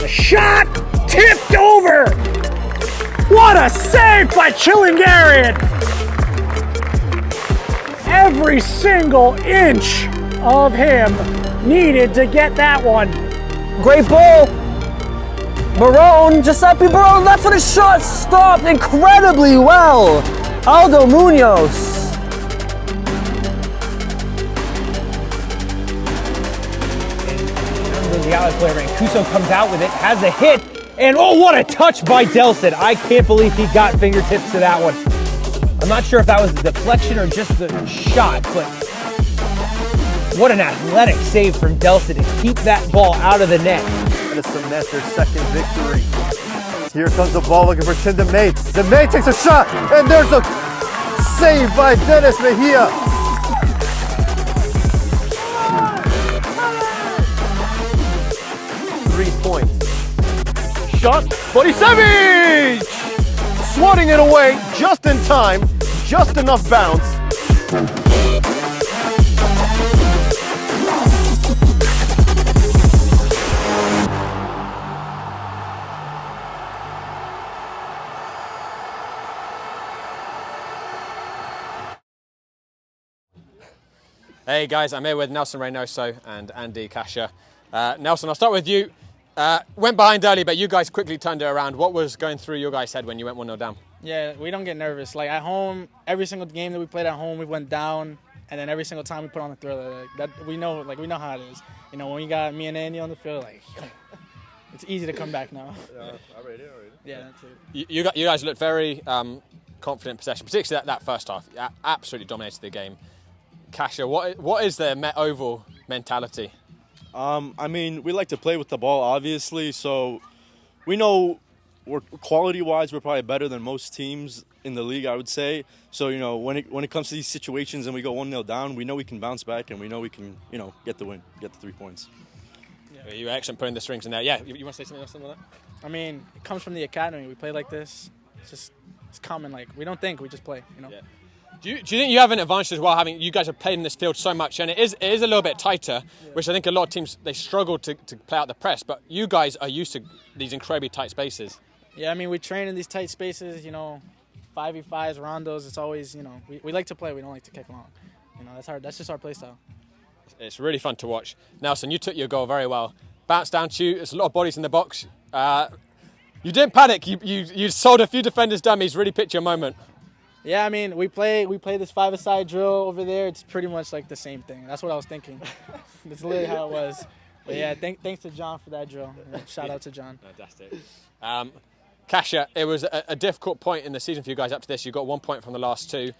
The shot tipped over. What a save by Chillingarian. Every single inch of him needed to get that one. Great ball. Giuseppe Barone, left footed shot stopped incredibly well. Aldo Munoz. The outlet player, Mancuso comes out with it, has a hit, and oh, what a touch by Delson. I can't believe he got fingertips to that one. I'm not sure if that was a deflection or just the shot, but what an athletic save from Delson to keep that ball out of the net. And to cement their 2nd victory. Here comes the ball looking for Tim DeMay. DeMay takes a shot, and there's a save by Dennis Mejia. Shot, Borisevich! Swatting it away just in time, just enough bounce. Hey guys, I'm here with Nelson Reynoso and Andy Kasha. Nelson, I'll start with you. Went behind early, but you guys quickly turned it around. What was going through your guys' head when you went 1-0 down? Yeah, we don't get nervous. Like at home, every single game that we played at home, we went down, and then every single time we put on the thriller. That we know how it is. You know, when you got me and Andy on the field, like it's easy to come back now. Already. Yeah, that's it. You guys looked very confident in possession, particularly that first half. You absolutely dominated the game. Kasha, what is the Met Oval mentality? I mean, we like to play with the ball, obviously, so we know we're quality-wise, we're probably better than most teams in the league, I would say. So, you know, when it comes to these situations and we go 1-0 down, we know we can bounce back and we know we can, you know, get the win, get the 3 points. Yeah. You were excellent putting the strings in there. Yeah, you want to say something else on that? I mean, it comes from the academy. We play like this. It's common. Like, we don't think, we just play, you know. Yeah. Do you think you have an advantage as well, having you guys have played in this field so much, and it is a little bit tighter, which I think a lot of teams, they struggle to play out the press, but you guys are used to these incredibly tight spaces. Yeah, I mean, we train in these tight spaces, you know, 5v5s, rondos. It's always, you know, we like to play. We don't like to kick long. You know, that's just our play style. It's really fun to watch. Nelson, you took your goal very well. Bounced down to you. There's a lot of bodies in the box. You didn't panic. You sold a few defenders dummies. Really picked your moment. Yeah, I mean, we play this 5-a-side drill over there. It's pretty much like the same thing. That's what I was thinking. That's literally how it was. But yeah, thanks to John for that drill. Shout out to John. Fantastic. Kasia, it was a difficult point in the season for you guys up to this. You got 1 point from the last 2.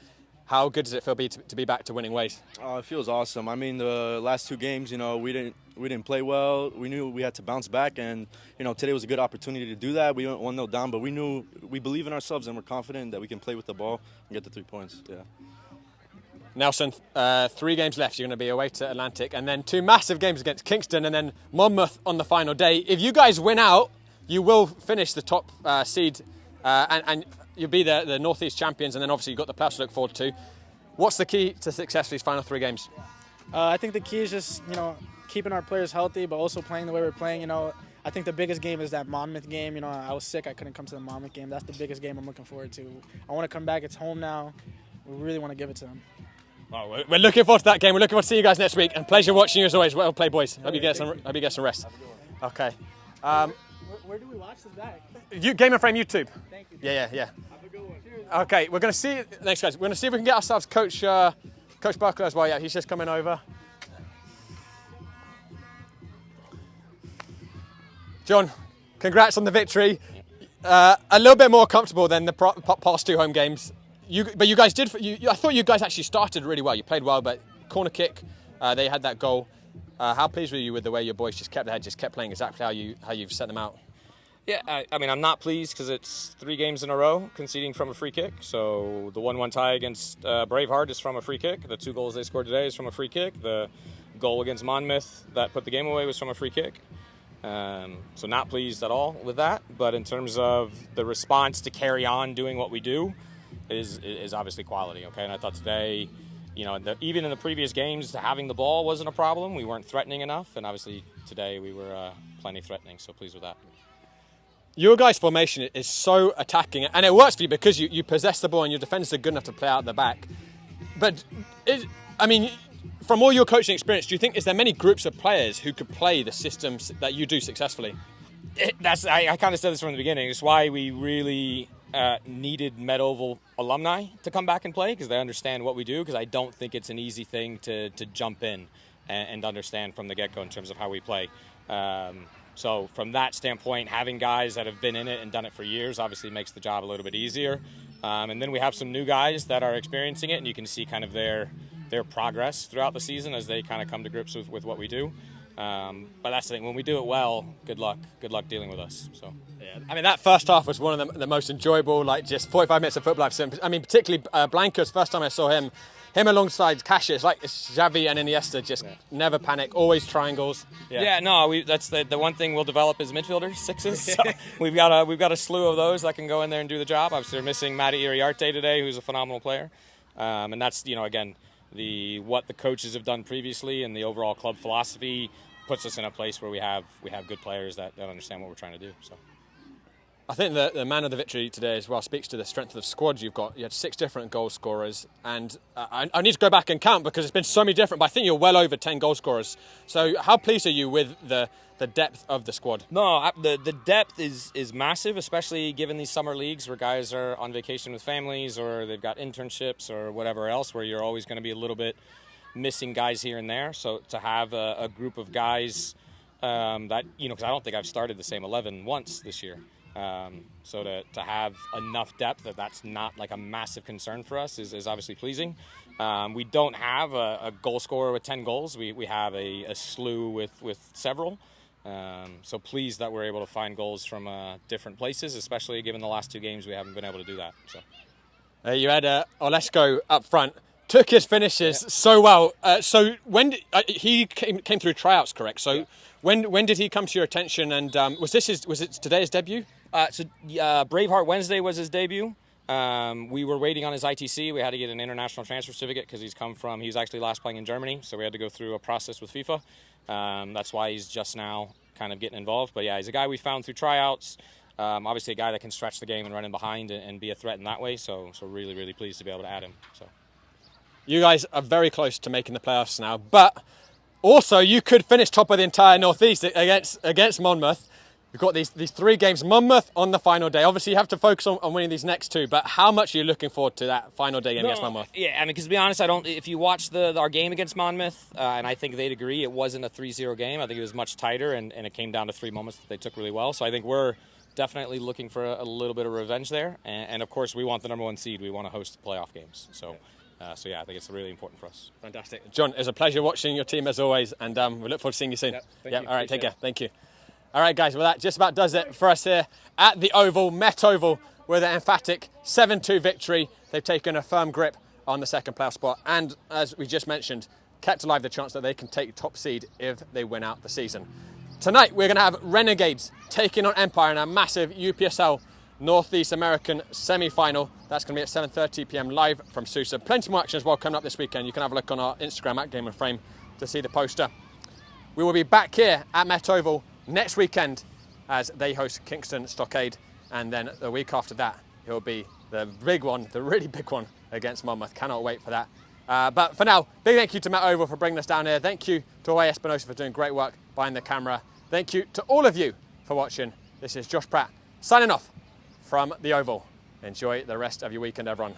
How good does it feel to be back to winning ways? It feels awesome. I mean, the last 2 games, you know, we didn't play well. We knew we had to bounce back, and you know, today was a good opportunity to do that. We went 1-0 down, but we believe in ourselves and we're confident that we can play with the ball and get the 3 points. Yeah. Nelson, 3 games left. You're going to be away to Atlantic, and then 2 massive games against Kingston, and then Monmouth on the final day. If you guys win out, you will finish the top seed, and you'll be the North East champions, and then obviously you've got the playoffs to look forward to. What's the key to success for these final 3 games? I think the key is just, you know, keeping our players healthy, but also playing the way we're playing. You know, I think the biggest game is that Monmouth game. You know, I was sick. I couldn't come to the Monmouth game. That's the biggest game I'm looking forward to. I want to come back. It's home now. We really want to give it to them. Well, we're looking forward to that game. We're looking forward to seeing you guys next week. And pleasure watching you as always. Well played, boys. Hope you get some rest. Okay. Where do we watch this back? Game and Frame YouTube. Thank you. Yeah. Have a good one. Cheers. Okay, we're going to see next, guys. We're going to see if we can get ourselves Coach Buckler as well. Yeah, he's just coming over. John, congrats on the victory. A little bit more comfortable than the past 2 home games. But you guys did. I thought you guys actually started really well. You played well, but corner kick, they had that goal. How pleased were you with the way your boys just kept ahead, just kept playing exactly how you've set them out? Yeah, I mean, I'm not pleased because it's 3 games in a row conceding from a free kick. So the 1-1 tie against Braveheart is from a free kick. The 2 goals they scored today is from a free kick. The goal against Monmouth that put the game away was from a free kick. So not pleased at all with that. But in terms of the response to carry on doing what we do is obviously quality, okay? And I thought today, you know, even in the previous games, having the ball wasn't a problem. We weren't threatening enough. And obviously today we were plenty threatening, so pleased with that. Your guys' formation is so attacking, and it works for you because you possess the ball and your defenders are good enough to play out the back. But, I mean, from all your coaching experience, do you think, is there many groups of players who could play the systems that you do successfully? I kind of said this from the beginning. It's why we really needed Med Oval alumni to come back and play, because they understand what we do, because I don't think it's an easy thing to jump in and understand from the get-go in terms of how we play. So from that standpoint, having guys that have been in it and done it for years obviously makes the job a little bit easier. And then we have some new guys that are experiencing it, and you can see kind of their progress throughout the season as they kind of come to grips with what we do. But that's the thing. When we do it well, good luck dealing with us. So. Yeah. I mean, that first half was one of the most enjoyable, like just 45 minutes of football I've seen. I mean, particularly Blanco's first time I saw him alongside Kasia, it's like Xavi and Iniesta, just never panic, always triangles. That's the one thing we'll develop as midfielders, 6s. So we've got a slew of those that can go in there and do the job. Obviously, we're missing Matty Iriarte today, who's a phenomenal player, and that's, you know, again, what the coaches have done previously and the overall club philosophy puts us in a place where we have good players that understand what we're trying to do. So. I think the man of the victory today as well speaks to the strength of the squad you've got. You had 6 different goal scorers, and I need to go back and count because it's been so many different, but I think you're well over 10 goal scorers. So how pleased are you with the depth of the squad? No, the depth is massive, especially given these summer leagues where guys are on vacation with families or they've got internships or whatever else, where you're always going to be a little bit missing guys here and there. So to have a group of guys that, you know, because I don't think I've started the same 11 once this year. So to have enough depth that's not like a massive concern for us is obviously pleasing. We don't have a goal scorer with 10 goals. We have a slew with several. So pleased that we're able to find goals from different places, especially given the last 2 games we haven't been able to do that. So You had Olesko up front, took his finishes so well. So when he came through tryouts, correct? So when did he come to your attention? And was it today his debut? Braveheart Wednesday was his debut. We were waiting on his ITC. We had to get an international transfer certificate because he was actually last playing in Germany, so we had to go through a process with FIFA. That's why he's just now kind of getting involved. But yeah, he's a guy we found through tryouts. Obviously a guy that can stretch the game and run in behind and be a threat in that way. So really, really pleased to be able to add him. So You guys are very close to making the playoffs now, but also you could finish top of the entire Northeast against Monmouth. We've got these 3 games. Monmouth on the final day. Obviously, you have to focus on winning these next 2. But how much are you looking forward to that final day game against Monmouth? Yeah, I mean, because to be honest, if you watch our game against Monmouth, and I think they'd agree, it wasn't a 3-0 game. I think it was much tighter, and it came down to 3 moments that they took really well. So I think we're definitely looking for a little bit of revenge there. And of course, we want the #1 seed. We want to host the playoff games. So yeah, I think it's really important for us. Fantastic. John, it's a pleasure watching your team as always, and we look forward to seeing you soon. Thank you. All right, take care. Thank you. All right, guys, well, that just about does it for us here at the Oval, Met Oval, with an emphatic 7-2 victory. They've taken a firm grip on the second playoff spot, and as we just mentioned, kept alive the chance that they can take top seed if they win out the season. Tonight, we're going to have Renegades taking on Empire in a massive UPSL Northeast American semi-final. That's going to be at 7:30 p.m. live from Sousa. Plenty more action as well coming up this weekend. You can have a look on our Instagram at Game and Frame to see the poster. We will be back here at Met Oval next weekend as they host Kingston Stockade, and then the week after that it will be the big one, the really big one against Monmouth. Cannot wait for that. But for now, big thank you to Met Oval for bringing us down here. Thank you to Oye Espinosa for doing great work behind the camera. Thank you to all of you for watching. This is Josh Pratt signing off from the Oval. Enjoy the rest of your weekend, everyone.